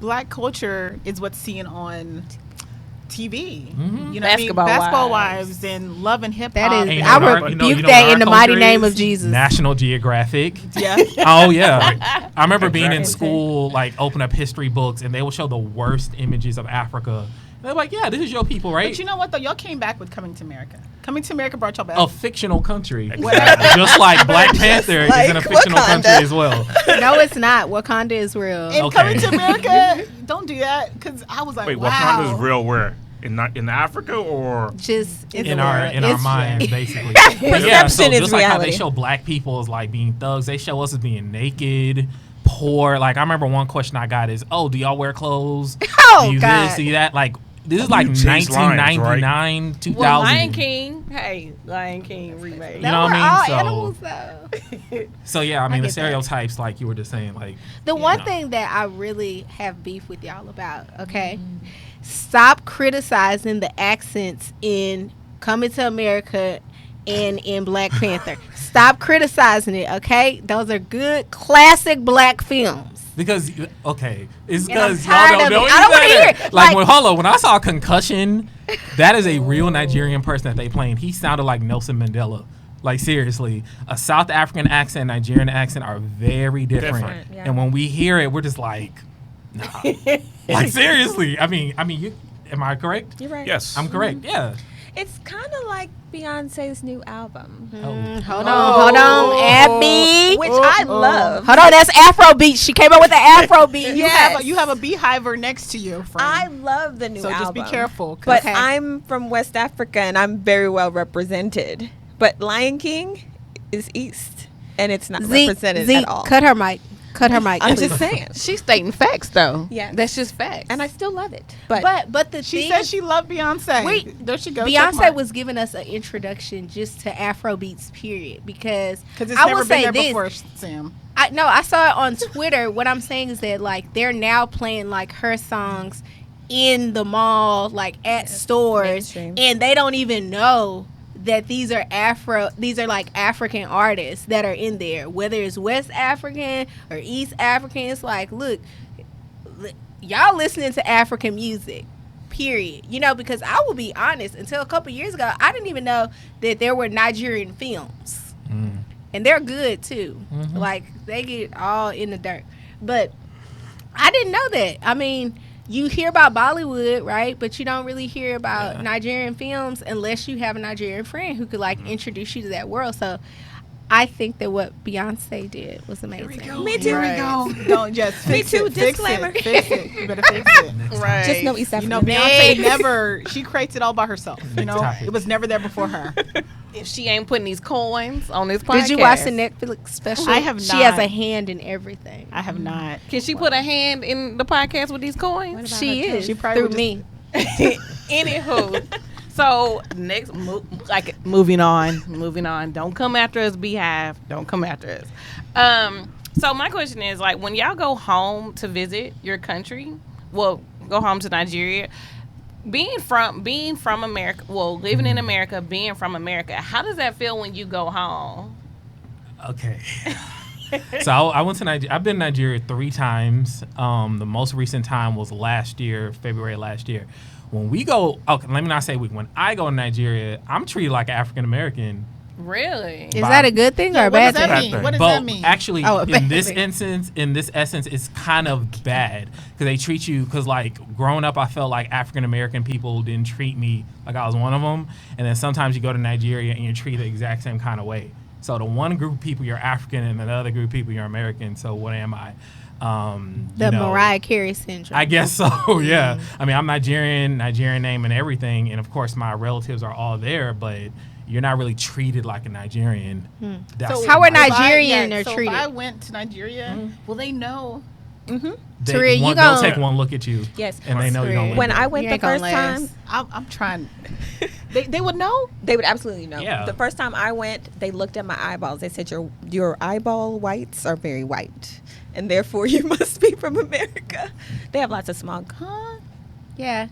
black culture is what's seen on TV. Mm-hmm. Basketball Wives and Love and Hip Hop. That is, And you know I what our- rebuke you know that what in the our mighty culture name is? of Jesus. National Geographic. Yeah. Oh yeah, I remember being in Exactly. school, open up history books, and they would show the worst images of Africa. They're like, "Yeah, this is your people, right?" But you know what though? Y'all came back with Coming to America. Coming to America brought y'all back. A fictional country. Just like Black Panther isn't a fictional country as well. No, it's not. Wakanda is real. And Okay. Coming to America, don't do that, because I was like, Wait, wow. Wakanda is real where? In Africa or? Just It's In a our world. in our It's- minds, basically. Perception is just like how they reality. show Black people as like being thugs, they show us as being naked, poor. Like I remember one question I got is, "Oh, do y'all wear clothes? Oh, do you God. this? Do you that?" Like this is like You chase lions, right? 1999, 2000. Well, Lion King. Hey, Lion King remake. You They know what were I mean? all So- animals, though. So yeah, I mean the get that. stereotypes, like you were just saying, like The one know. thing that I really have beef with y'all about, okay? Stop criticizing the accents in Coming to America and in Black Panther. Stop criticizing it, okay? Those are good, classic Black films. because okay, it's And I'm because y'all tired don't of know it. I don't wanna any hear better. it. Like Like- when when I saw Concussion, that is a real Nigerian person that they playing. He sounded like Nelson Mandela. Like seriously, a South African accent, Nigerian accent are very different. Different, yeah. And when we hear it, we're just like, nah. Like seriously. I mean, you. Am I correct? You're right. Yes. I'm correct. Yeah. It's kind of like Beyonce's new album, Hold on, Abby. which I love. Hold on, that's Afrobeat. She came up with the Afrobeat. You have a beehiver next to you, friend. I love the new so album. just be careful. 'cause- But Okay. I'm from West Africa and I'm very well represented. But Lion King is East and it's not represented at all. cut her mic. Cut her mic. I'm please. just saying. She's stating facts, though. Yeah. That's just facts. And I still love it. But, But the she thing said is, she loved Beyonce. Wait, there she goes. Beyonce was giving us an introduction just to Afrobeats, period. Because because it's I never will been say there this. before, Sam. I saw it on Twitter. What I'm saying is that like they're now playing like her songs in the mall, like at stores, mainstream. and they don't even know that these are like African artists that are in there, whether it's West African or East African. It's like, look, y'all listening to African music, period. You know, because I will be honest, until a couple years ago, I didn't even know that there were Nigerian films. And they're good too. Like they get all in the dirt. But I didn't know that. I mean, you hear about Bollywood, right? But you don't really hear about Nigerian films unless you have a Nigerian friend who could like introduce you to that world. So I think that what Beyonce did was amazing. me too. Don't just Me fix too, it. Fix disclaimer. it. Fix it. You better fix it. right. Just know East You Africa. know, Beyonce never. She creates it all by herself. You know, topic. it was never there before her. if she ain't putting these coins on this podcast. Did you watch the Netflix special? I have She has not. a hand in everything. I have not. Can she put a hand in the podcast with these coins? She is. She probably through me. Anywho, so moving on. Don't come after us, Beehive. Don't come after us. So my question is, like, when y'all go home to visit your country, well, go home to Nigeria, being from America, well, living in America, being from America, how does that feel when you go home? Okay. So I went to Nigeria. I've been to Nigeria 3 times. The most recent time was last year, February last year. When we go, okay, let me not say we. When I go to Nigeria, I'm treated like an African American. Really? Is that a good thing or a What bad does that thing? mean? What does But that mean? actually, Oh, a in bad this thing. essence, it's kind of bad because they treat you. Because like growing up, I felt like African American people didn't treat me like I was one of them. And then sometimes you go to Nigeria and you're treated the exact same kind of way. So the one group of people you're African, and the other group of people you're American. So what am I? The Mariah Carey syndrome. I guess so. Yeah. I mean, I'm Nigerian name and everything, and of course my relatives are all there, but you're not really treated like a Nigerian. That's How are if I- Nigerian yeah, are so treated? If I went to Nigeria, will they know? Taria, you they'll gon- take one look at you. Yes. And they know you're gonna When live I there. went You the ain't gonna first time, last. I'm trying. They would know. they would absolutely know. Yeah. The first time I went, they looked at my eyeballs. They said your eyeball whites are very white, and therefore you must be from America. They have lots of smog. Huh? Yeah.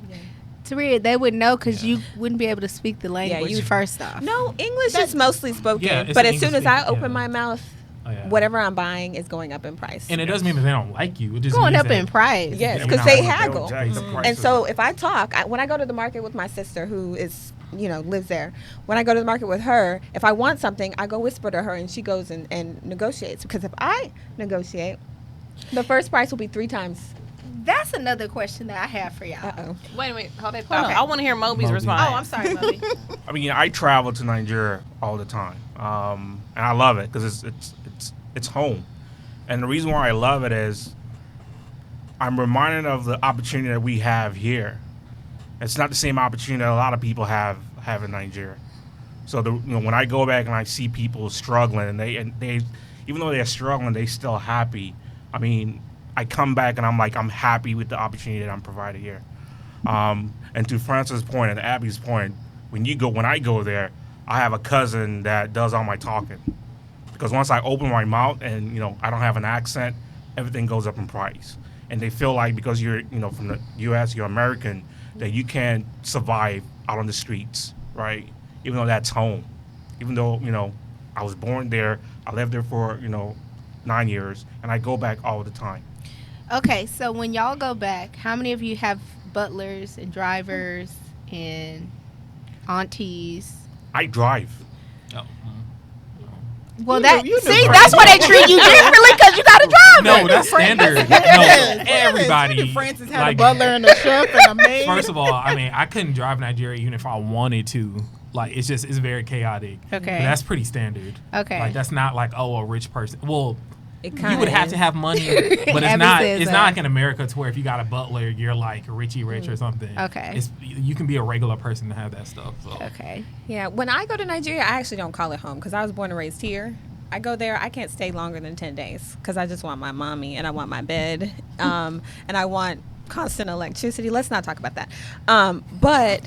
Taria, they would know because you wouldn't be able to speak the language you- first off. No, English is mostly spoken. Yeah, it's but an as soon as I English-speaking, open yeah. my mouth, Oh, yeah. whatever I'm buying is going up in price. And it doesn't mean that they don't like you. It just Going means up that in price. Yes, Yeah, because no, they they'll haggle. jack the prices And so up. if I talk, when I go to the market with my sister who is, lives there, when I go to the market with her, if I want something, I go whisper to her and she goes and negotiates. Because if I negotiate, the first price will be 3 times That's another question that I have for y'all. Uh-oh. Wait a minute. Hold that thought. Okay. I want to hear Moby's Moby. response. Oh, I'm sorry, Moby. I mean, I travel to Nigeria all the time, and I love it because it's home. And the reason why I love it is I'm reminded of the opportunity that we have here. It's not the same opportunity that a lot of people have in Nigeria. So when I go back and I see people struggling, and they even though they're struggling, they still happy. I mean, I come back and I'm happy with the opportunity that I'm provided here. And to Francis' point and Abby's point, when I go there, I have a cousin that does all my talking. Because once I open my mouth and I don't have an accent, everything goes up in price. And they feel like because you're from the U.S., you're American, that you can't survive out on the streets, right? Even though that's home. Even though I was born there, I lived there for 9 years, and I go back all the time. Okay, so when y'all go back, how many of you have butlers and drivers and aunties? I drive. Oh. Well, you see, know, that's why they treat you differently because you got a driver. No, that's standard. No, everybody. Francis had like, a butler and a chef and a maid. First of all, I mean, I couldn't drive Nigeria even if I wanted to. Like, it's very chaotic. Okay. But that's pretty standard. Okay. Like, that's not like, a rich person. Well, It you would have to have money, but it's Abby not. says It's that. not like in America to where if you got a butler, you're like Richie Rich or something. Okay. You can be a regular person to have that stuff. So. Okay. Yeah, when I go to Nigeria, I actually don't call it home because I was born and raised here. I go there, I can't stay longer than 10 days because I just want my mommy and I want my bed and I want constant electricity. Let's not talk about that. But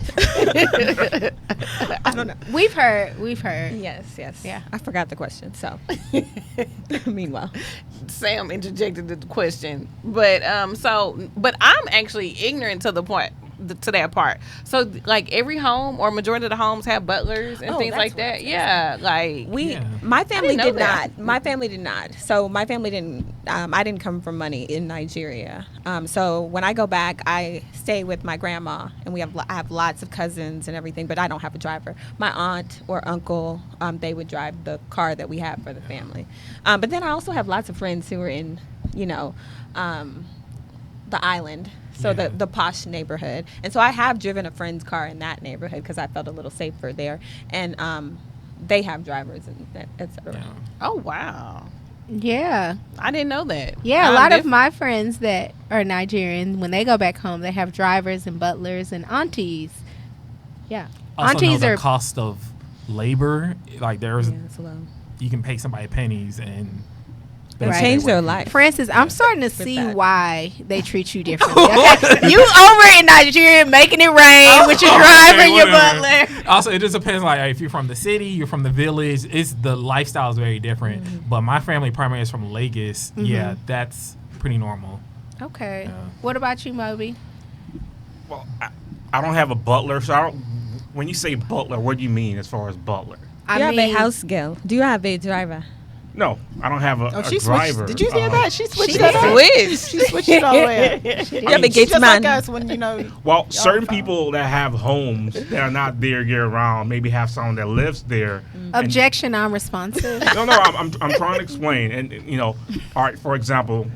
I don't know. We've heard. Yes. Yeah. I forgot the question. So, meanwhile, Sam interjected the question, but I'm actually ignorant to the point to that part. So like every home or majority of the homes have butlers and things that's like what that. I was Yeah, like my family know did that. not. My family did not. So my family didn't. I didn't come from money in Nigeria. So when I go back, I stay with my grandma, and I have lots of cousins and everything. But I don't have a driver. My aunt or uncle, they would drive the car that we have for the family. But then I also have lots of friends who are in, the island. So Yeah. the posh neighborhood. And so I have driven a friend's car in that neighborhood because I felt a little safer there. And they have drivers and et cetera. Yeah. oh wow, Yeah. I didn't know that. Yeah, a I'm lot of diff- my friends that are Nigerian, when they go back home, they have drivers and butlers and aunties. Yeah. Also Aunties know the are cost of labor. Like there's, Yeah, it's low. you can pay somebody pennies and They Right. change their life. Francis, I'm starting to see that. why they treat you differently. Okay? You over in Nigeria making it rain with your driver and your whatever. butler. Also, it just depends. Like if you're from the city, you're from the village. The lifestyle is very different. Mm-hmm. But my family primarily is from Lagos. Yeah, that's pretty normal. Okay. Yeah. What about you, Moby? Well, I don't have a butler, so I don't. When you say butler, what do you mean as far as butler? Do you have a house girl? Do you have a driver? No, I don't have a she driver. switched. Did you hear that? She switched She it up. Switched. She switched it all the way up. You have a She's gates just man. like us when Well, certain fine. people that have homes that are not there year round maybe have someone that lives there. and- Objection, I'm responsive. No, I'm trying to explain. And all right, for example,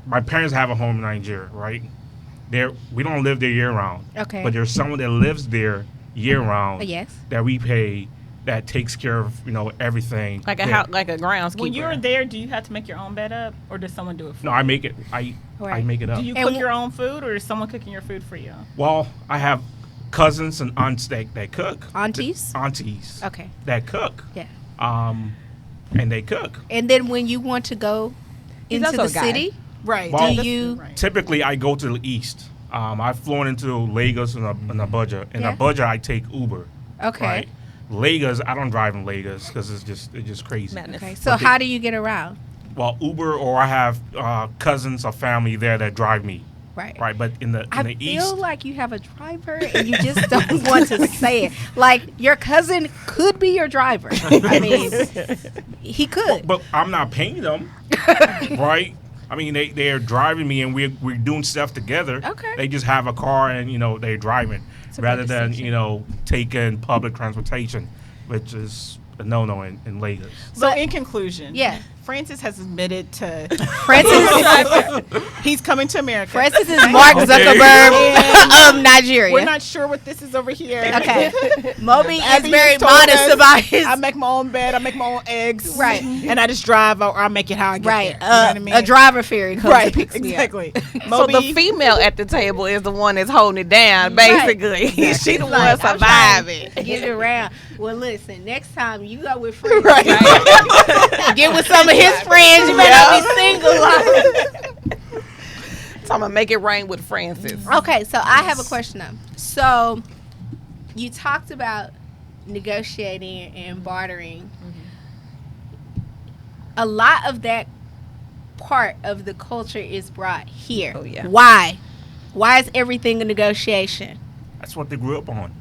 my parents have a home in Nigeria, right? We don't live there year round. Okay. But there's someone that lives there year round. Yes. That we pay, that takes care of everything. like a there. house, like a groundskeeper. When you're there, do you have to make your own bed up, or does someone do it for No, you? I make it. I Right. make it up. Do you And cook your own food, or is someone cooking your food for you? Well, I have cousins and aunts that cook. Aunties? Aunties. Okay. That cook. Yeah. And they cook. And then when you want to go He's into also the a guy. city, Right. Well, do you- Right. Typically, I go to the east. I've flown into Lagos in Abuja. In Yeah. Abuja, I take Uber. okay. Right. Lagos, I don't drive in Lagos because it's just crazy. Madness. Okay. So But how do you get around? Well, Uber, or I have cousins or family there that drive me. Right. Right, but in the I east, feel like you have a driver and you just don't want to say it. Like your cousin could be your driver. I mean, he could. but I'm not paying them. Right. I mean, they are driving me, and we're doing stuff together. Okay. They just have a car, and they're driving, a good rather than distinction. taking public transportation, which is a no-no in Lagos. So But- in conclusion, Yeah. Francis has admitted to Francis, he's coming to America. Francis is Mark Zuckerberg of Nigeria. We're not sure what this is over here. Okay. Moby is Abby very has told modest us, about his. I make my own bed. I make my own eggs. Right. And I just drive or I make it how I get Right. there. You know what I mean? A driver ferry comes Right. and picks me up. Exactly. So Moby, the female at the table is the one that's holding it down, basically. She the one Like, I'm surviving. trying to get it around. Well, listen, next time you go with friends, Right. get with some of his friends. You better not be single. So I'm gonna make it rain with Francis. Okay, so I have a question though. So you talked about negotiating and bartering. A lot of that part of the culture is brought here. Oh, yeah. Why? Why is everything a negotiation? That's what they grew up on.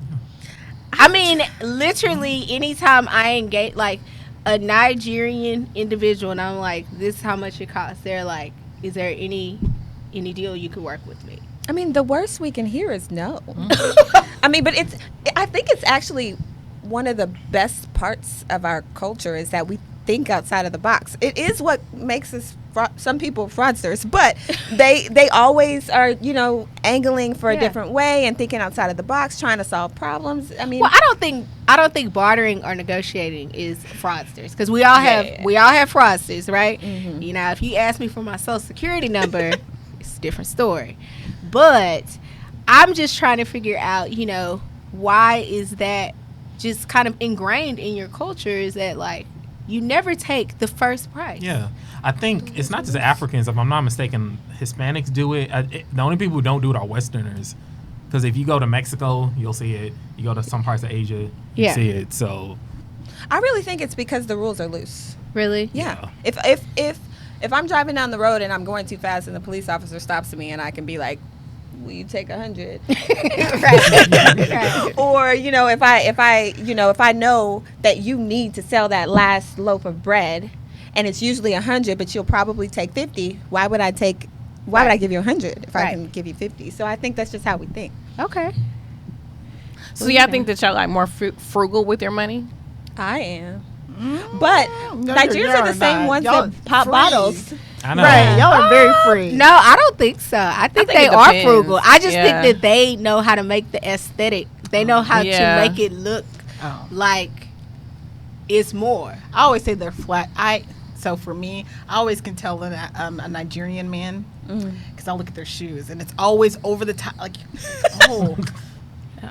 I mean, literally, anytime I engage, like, a Nigerian individual, and I'm like, this is how much it costs, they're like, is there any deal you could work with me? I mean, the worst we can hear is no. I mean, but I think it's actually one of the best parts of our culture is that we think outside of the box. It is what makes us some people fraudsters, but they always are, angling for a different way and thinking outside of the box, trying to solve problems. I mean, Well, I don't think bartering or negotiating is fraudsters, because we all have fraudsters, right? Mm-hmm. If you ask me for my social security number, it's a different story. But I'm just trying to figure out, why is that just kind of ingrained in your culture? Is that like you never take the first price? Yeah, I think it's not just Africans. If I'm not mistaken, Hispanics do it. The only people who don't do it are Westerners. Because if you go to Mexico, you'll see it. You go to some parts of Asia, you see it. So I really think it's because the rules are loose. Really? Yeah. If I'm driving down the road and I'm going too fast and the police officer stops me and I can be like, will you take 100? Right. Or if I know that you need to sell that last loaf of bread and it's usually 100 but you'll probably take 50, why would I give you 100 if I can give you 50? So I think that's just how we think. Okay. So y'all think that y'all like more frugal with your money? I am. But No, Nigerians y'all are the are same not. ones Y'all that pop free. bottles. I know. Right. Y'all are very free. No, I don't think so. I think think they it are depends. frugal. I just Yeah. think that they know how to make the aesthetic. They know how Yeah. to make it look Oh. like it's more. I always say they're flat. So for me, I always can tell a Nigerian man because I look at their shoes and it's always over the top. Like, oh,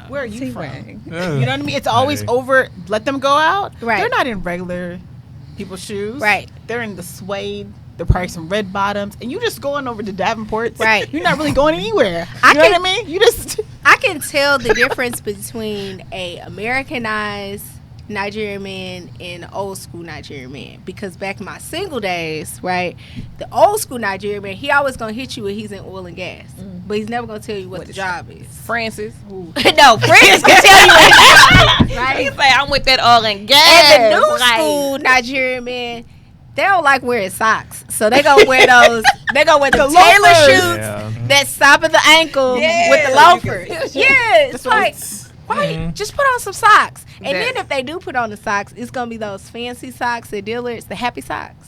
where are you from? T-Wang. You know what I mean? It's always Hey. over. Let them go out. Right. They're not in regular people's shoes. Right. They're in the suede. They're probably some red bottoms, and you just going over to Davenport's. Right. You're not really going anywhere. I You know what I can- mean? You just. I can tell the difference between a Americanized Nigerian man and an old school Nigerian man, because back in my single days, right, the old school Nigerian man, he always gonna hit you when he's in oil and gas, but he's never gonna tell you what the job is. Francis. No, Francis can tell you what the job is, He right? say I'm with that oil and gas. And the new like- school Nigerian man, they don't like wearing socks, so they gonna wear those. They gonna wear the The Taylor loafers. shoes Yeah. that stop at the ankle Yeah. with the loafers. Yeah, it's like. Why? Mhm. Just put on some socks. And That- then if they do put on the socks, it's going to be those fancy socks at Dillard's, the happy socks.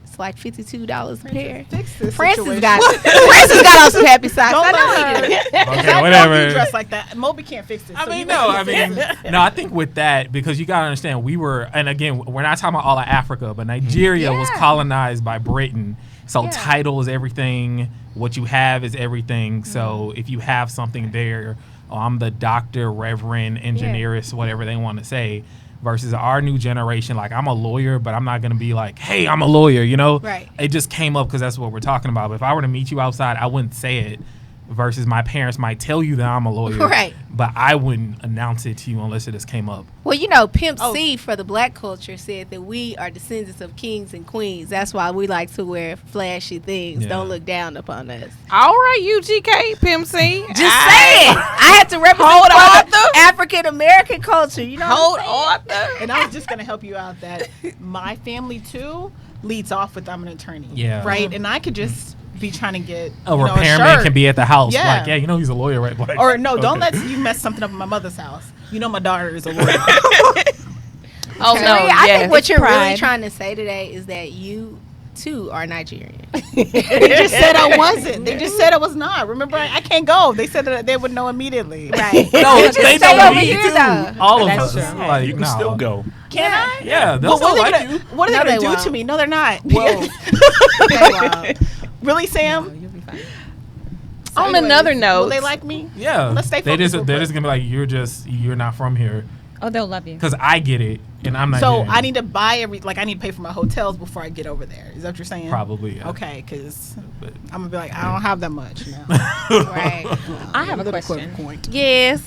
It's like $52 a pair. Fix this Francis situation. got on some happy socks. Don't I know let he her. did. Okay, Moby whatever. dressed like that. Moby can't fix it. I so mean, you no, I gotta mean, fix it. no, I think with that, because you got to understand, and again, we're not talking about all of Africa, but Nigeria was Yeah. colonized by Britain. So Yeah. title is everything. What you have is everything. So if you have something there, I'm the doctor, reverend, engineerist, whatever they want to say, versus our new generation. Like, I'm a lawyer, but I'm not going to be like, hey, I'm a lawyer, Right. It just came up because that's what we're talking about. But if I were to meet you outside, I wouldn't say it. Versus my parents might tell you that I'm a lawyer, Right. but I wouldn't announce it to you unless it just came up. Well, Pimp Oh. C for the black culture said that we are descendants of kings and queens. That's why we like to wear flashy things. Yeah. Don't look down upon us. All right, UGK, Pimp C. Just saying. I had to represent Hold part Arthur. African American culture. You know Hold what I'm saying? Arthur. And I was just going to help you out that my family, too, leads off with I'm an attorney. Yeah. Right? And I could just be trying to get A repairman shirt. can be at the house. Yeah. Like, yeah, he's a lawyer, right? Like, Or no, don't okay. let you mess something up in my mother's house. My daughter is a lawyer. Oh no, I yes. think what you're really pride. trying to say today is that you too are Nigerian. They just said I wasn't. They just said I was not. Remember, I can't go. They said that they would know immediately. Right. No, Just they stay know over me here, too. though. All of That's us. true. Like, You can no. still go. Can I? Yeah, they'll Well, still what like are you. they No, gonna they do won't. to me? No, they're not. Whoa. They won't. Really, No, Sam? you'll be fine. So On anyways, another note, will they like me? Yeah. Let's stay They're focused just, real they're quick. just gonna be like, you're not from here. Oh, they'll love you. Because I get it, and I'm not. So I need to buy I need to pay for my hotels before I get over there. Is that what you're saying? Probably. Yeah. Okay, because But- I'm gonna be like, I don't have that much now. Right. I have a Little question. point. yes.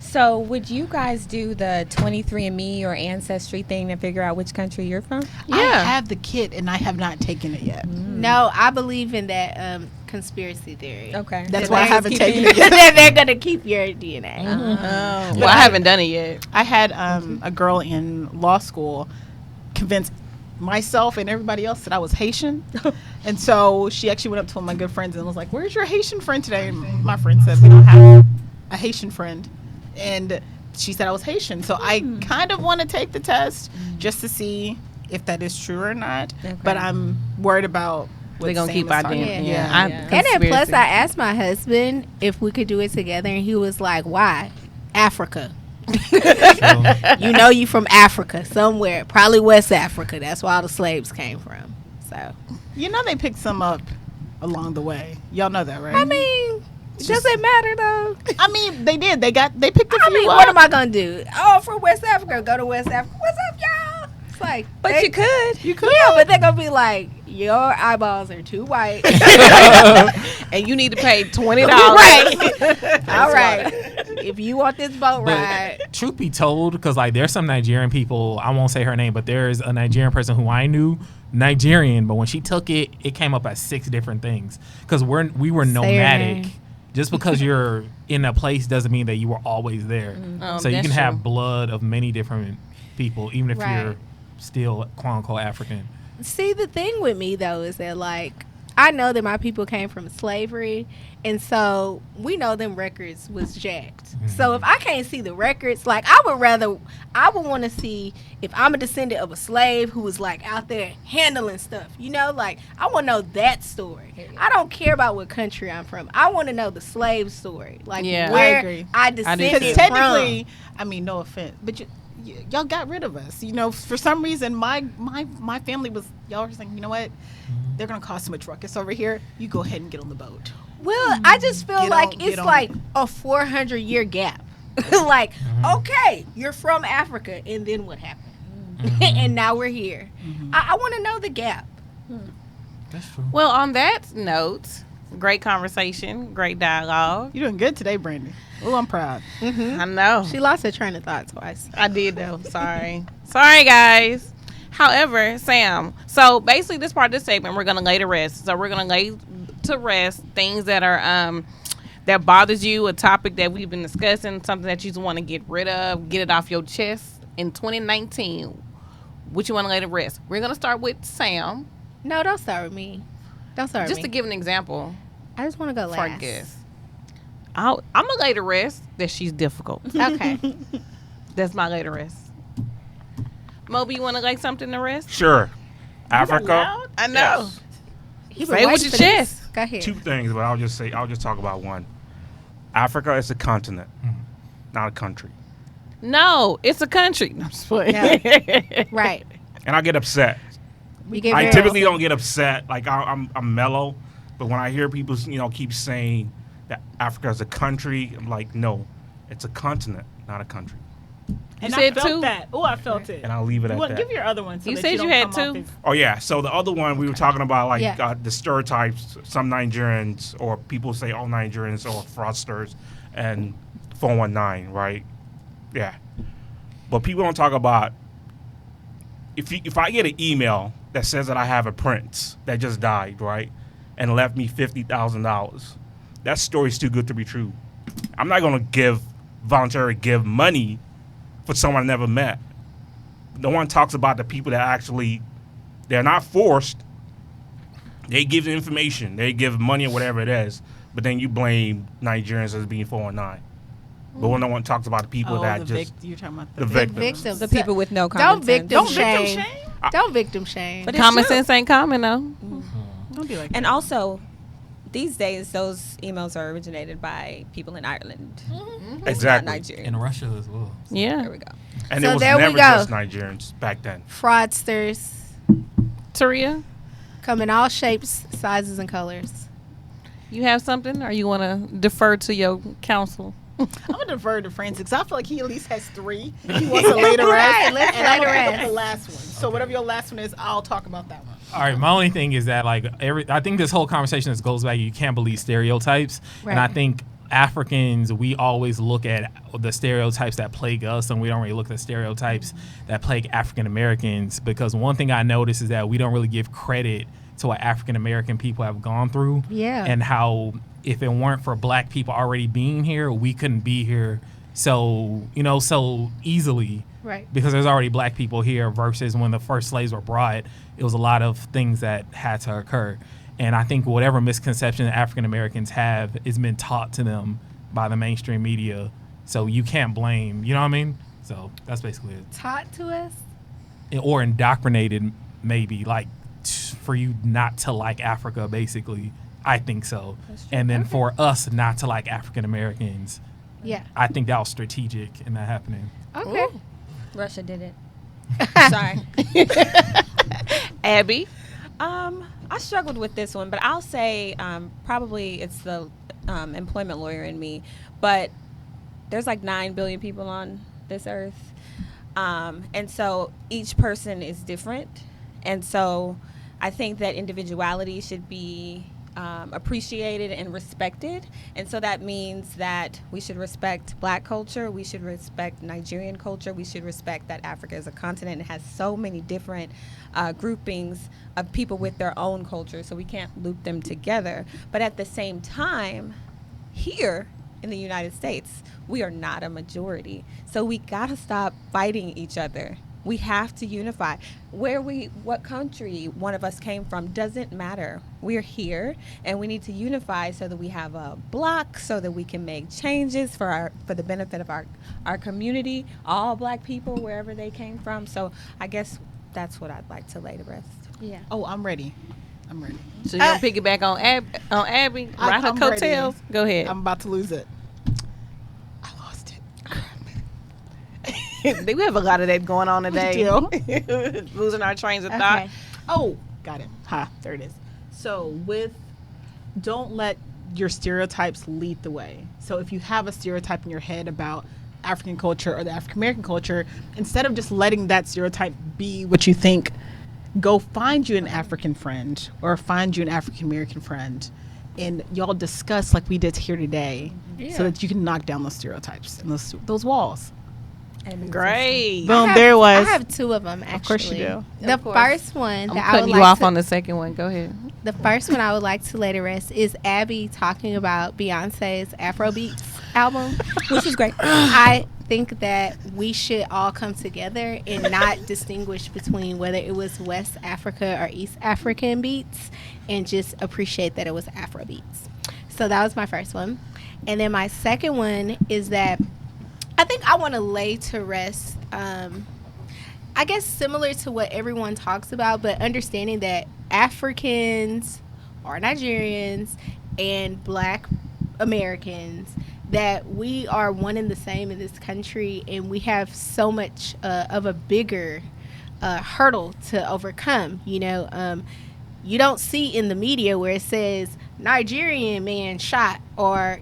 So, would you guys do the 23andMe or Ancestry thing to figure out which country you're from? I Yeah. have the kit and I have not taken it yet. No, I believe in that conspiracy theory. Okay. That's That why I they're haven't keeping- taken it yet. that they're gonna keep your DNA. Well, I haven't done it yet. I had a girl in law school convince myself and everybody else that I was Haitian. And so she actually went up to one of my good friends and was like, "Where's your Haitian friend today?" And my friend said, "We don't have a Haitian friend." And she said I was Haitian. So I kind of want to take the test just to see if that is true or not. Okay. But I'm worried about what They're gonna Sam keep is talking identity. about. Yeah. Yeah. I'm Yeah. And then plus, conspiracy. I asked my husband if we could do it together, and he was like, "Why? Africa." You know, you from Africa somewhere, probably West Africa. That's where all the slaves came from. So, You know they picked some up along the way. Y'all know that, right? I mean, does it matter though? I mean, they did. They picked a I few mean, up. what am I gonna do? Oh, from West Africa, go to West Africa. What's up, y'all? It's like, But they- you could. You could. yeah, but they're gonna be like, your eyeballs are too white. And you need to pay $20. Right. All right. If you want this boat ride, But truth be told, because like there's some Nigerian people, I won't say her name, but there's a Nigerian person who I knew, Nigerian, but when she took it, it came up as 6 different things. Because we were Say her nomadic. name. Just because you're in a place doesn't mean that you were always there. So you that's can have true. blood of many different people, even if Right. you're still quote unquote African. see, the thing with me though is that like I know that my people came from slavery, and so we know them records was jacked. So if I can't see the records, like I would want to see if I'm a descendant of a slave who was like out there handling stuff. You know, like I want to know that story. I don't care about what country I'm from. I want to know the slave story, like Yeah. where I agree. I do descended too. Because from. technically, I mean, no offense, but y'all got rid of us. You know, for some reason, my family was, y'all were saying, you know what? They're going to cause so much ruckus over here. You go ahead and get on the boat. Well, I just feel Get like on- it's get on like it. a 400-year gap. Like, okay, you're from Africa, and then what happened? And now we're here. I want to know the gap. That's true. Well, on that note, great conversation, great dialogue. You're doing good today, Brandy. Oh, I'm proud. I know. She lost her train of thought twice. I did though. Sorry. Sorry, guys. However, Sam, so basically this part of the segment we're gonna lay to rest. So we're gonna lay to rest things that are that bothers you, a topic that we've been discussing, something that you just want to get rid of, get it off your chest in 2019. What you want to lay to rest? We're gonna start with Sam, No, don't start with me. Don't start just with to me. give an example I just want to go for our last. guest. I'm gonna lay to rest that she's difficult. Okay. That's my lay to rest. Moby, you want to lay something to rest? Sure. Africa. loud? I know. Yes. He been Say it with waiting your for this. chest. Go ahead. 2 things, but I'll just talk about one. Africa is a continent, not a country. No, it's a country. No, I'm just playing. Right. And I get upset. You get I very typically upset. don't get upset. Like I'm mellow, but when I hear people, keep saying that Africa is a country, I'm like, no, it's a continent, not a country. And said I felt two? that. Oh, I felt it. And I'll leave it at Well, that. give your other one. So You that said you don't had come off two? as- Oh yeah. So the other one we were talking about, like Yeah. the stereotypes. Some Nigerians or people say all Nigerians are fraudsters and 419, right? Yeah. But people don't talk about if I get an email that says that I have a prince that just died, right, and left me $50,000, that story's too good to be true. I'm not gonna voluntarily give money for someone I never met. No one talks about the people that actually, they're not forced. They give the information, they give money or whatever it is, but then you blame Nigerians as being 419. but no one talks about the people that just you're talking about the victims. victims. The people with no Don't common sense. victim Don't shame. victim shame. Don't victim shame. But it's Common true. sense ain't common though. Don't be like And that. also, these days, those emails are originated by people in Ireland. Not Exactly. Nigeria. In Russia as well. Yeah. There we go. And So it was there we never go. just Nigerians back then. Fraudsters Taria, come in all shapes, sizes, and colors. you have something, or you want to defer to your counsel? I'm gonna defer to Francis because I feel like he at least has 3. He wants a later rest. Right, let's and I'm later gonna pick rest. the last one. So whatever your last one is, I'll talk about that one. All right, my only thing is that I think this whole conversation just goes back. You can't believe stereotypes, and I Right. think Africans, we always look at the stereotypes that plague us, and we don't really look at the stereotypes that plague African Americans. Because one thing I notice is that we don't really give credit to what African American people have gone through, Yeah. and how if it weren't for Black people already being here, we couldn't be here so easily. Right. Because there's already Black people here versus when the first slaves were brought, it was a lot of things that had to occur. And I think whatever misconception that African Americans have is been taught to them by the mainstream media. So you can't blame, you know what I mean? So that's basically it. Taught to us. Or indoctrinated, maybe, for you not to like Africa, basically. I think so. And then for us not to like African Americans, Yeah. I think that was strategic in that happening. Okay. Russia did it. Sorry. Abby, I struggled with this one, but I'll say probably it's the employment lawyer in me. But there's like 9 billion people on this earth. And so each person is different. And so I think that individuality should be appreciated and respected. And so that means that we should respect Black culture. We should respect Nigerian culture. We should respect that Africa is a continent and has so many different groupings of people with their own culture. So we can't loop them together. But at the same time, here in the United States, we are not a majority. So we got to stop fighting each other. We have to unify. What country one of us came from doesn't matter. We're here, and we need to unify so that we have a block, so that we can make changes for the benefit of our community, all Black people, wherever they came from. So I guess that's what I'd like to lay to rest. Yeah. Oh, I'm ready. so you want to piggyback on Abby? Ride her I'm ready. coattails? Go ahead. I'm about to lose it. I lost it. We have a lot of that going on today. We Losing our trains of Okay. thought. Oh, got it. There it is. So don't let your stereotypes lead the way. So if you have a stereotype in your head about African culture or the African American culture, instead of just letting that stereotype be what you think, go find you an African friend or find you an African American friend, and y'all discuss like we did here today, so that you can knock down those stereotypes and those walls. Great. Boom, there it was. I have 2 of them, actually. Of course you do. The Of course. first one I'm that I cutting would you like off to, on the second one. Go ahead. the first one I would like to lay to rest is Abby talking about Beyonce's Afrobeats album. Which is great. I think that we should all come together and not distinguish between whether it was West Africa or East African beats, and just appreciate that it was Afro beats. So that was my first one. And then my second one is that I think I want to lay to rest, I guess similar to what everyone talks about, but understanding that Africans or Nigerians and Black Americans, that we are one and the same in this country, and we have so much of a bigger hurdle to overcome. You don't see in the media where it says Nigerian man shot or,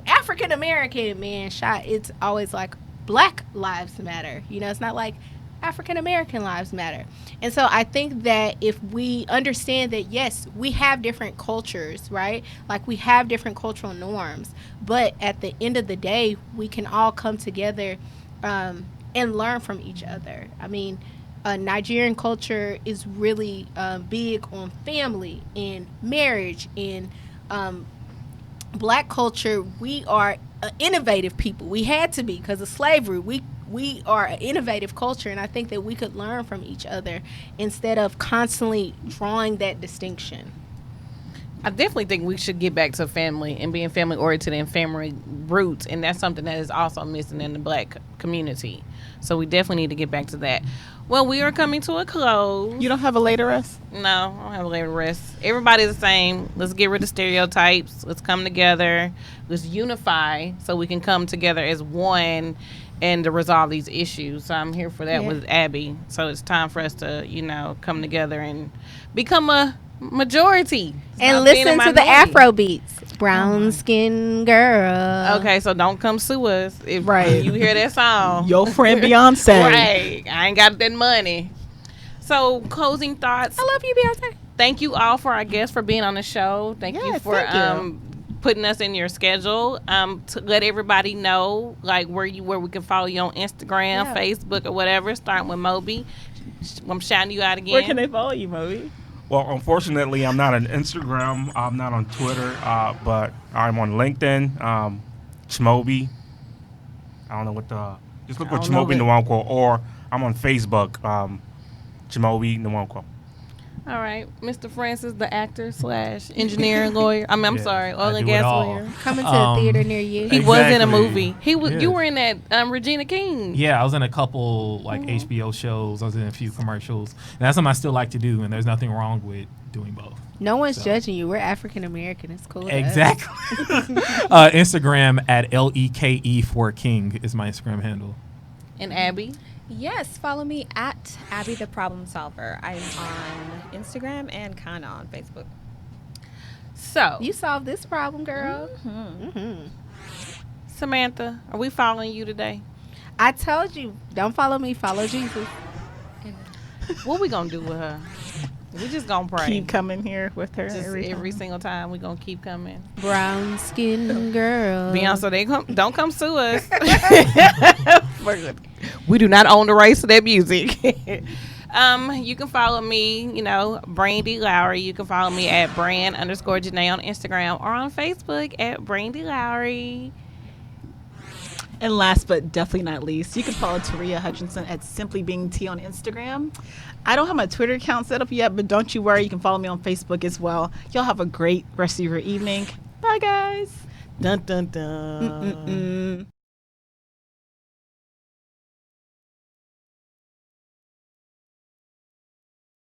African American man shot. It's always like Black lives matter. It's not like African American lives matter. And so I think that if we understand that, yes, we have different cultures, right? Like we have different cultural norms, but at the end of the day, we can all come together and learn from each other. I mean, Nigerian culture is really big on family and marriage, and Black culture, we are innovative people. We had to be because of slavery. We are an innovative culture, and I think that we could learn from each other instead of constantly drawing that distinction. I definitely think we should get back to family and being family oriented and family roots, and that's something that is also missing in the Black community. So we definitely need to get back to that. Well, we are coming to a close. You don't have a later rest? No, I don't have a later rest. Everybody's the same. Let's get rid of stereotypes. Let's come together. Let's unify so we can come together as one and to resolve these issues. So I'm here for that with Abby. So it's time for us to, come together and become a majority. And Stop being a listen to the minority. Afro beats. Brown skin girl. Okay, so don't come sue us if Right. you hear that song. Your friend Beyonce. Right. I ain't got that money. So closing thoughts. I love you, Beyonce. Thank you all for our guests for being on the show. Thank you Yes, for thank you. putting us in your schedule. To let everybody know where we can follow you on Instagram, Facebook, or whatever. Starting with Moby. I'm shouting you out again. Where can they follow you, Moby? Well, unfortunately, I'm not on Instagram. I'm not on Twitter, but I'm on LinkedIn. Chmobi. I don't know what just look for Chmobi Nwankwo, or I'm on Facebook. Chmobi Nwankwo. All right, Mr. Francis, the actor / engineer and lawyer. I'm Yeah, sorry, I oil and do it gas all. lawyer. Coming to a theater near you. He was in a Exactly. movie. He was. Yeah. You were in that Regina King. Yeah, I was in a couple HBO shows. I was in a few commercials. And that's something I still like to do, and there's nothing wrong with doing both. No one's judging you. We're African American. It's cool. to us. Exactly. Instagram at LEKE for King is my Instagram handle. And Abby. Yes, follow me at Abby the Problem Solver. I'm on Instagram and kind of on Facebook. So You solved this problem, girl. Samantha, are we following you today? I told you, don't follow me. Follow Jesus. What we gonna do with her? We just gonna pray. Keep coming here with her Just every every time. single time we gonna keep coming. Brown skin girl. Beyonce, don't come sue us. We do not own the rights to that music. You can follow me, Brandy Lowry. You can follow me at Brand_Janae on Instagram or on Facebook at Brandy Lowry. And last but definitely not least, you can follow Taria Hutchinson at Simply Being T on Instagram. I don't have my Twitter account set up yet, but don't you worry. You can follow me on Facebook as well. Y'all have a great rest of your evening. Bye, guys. Dun dun dun.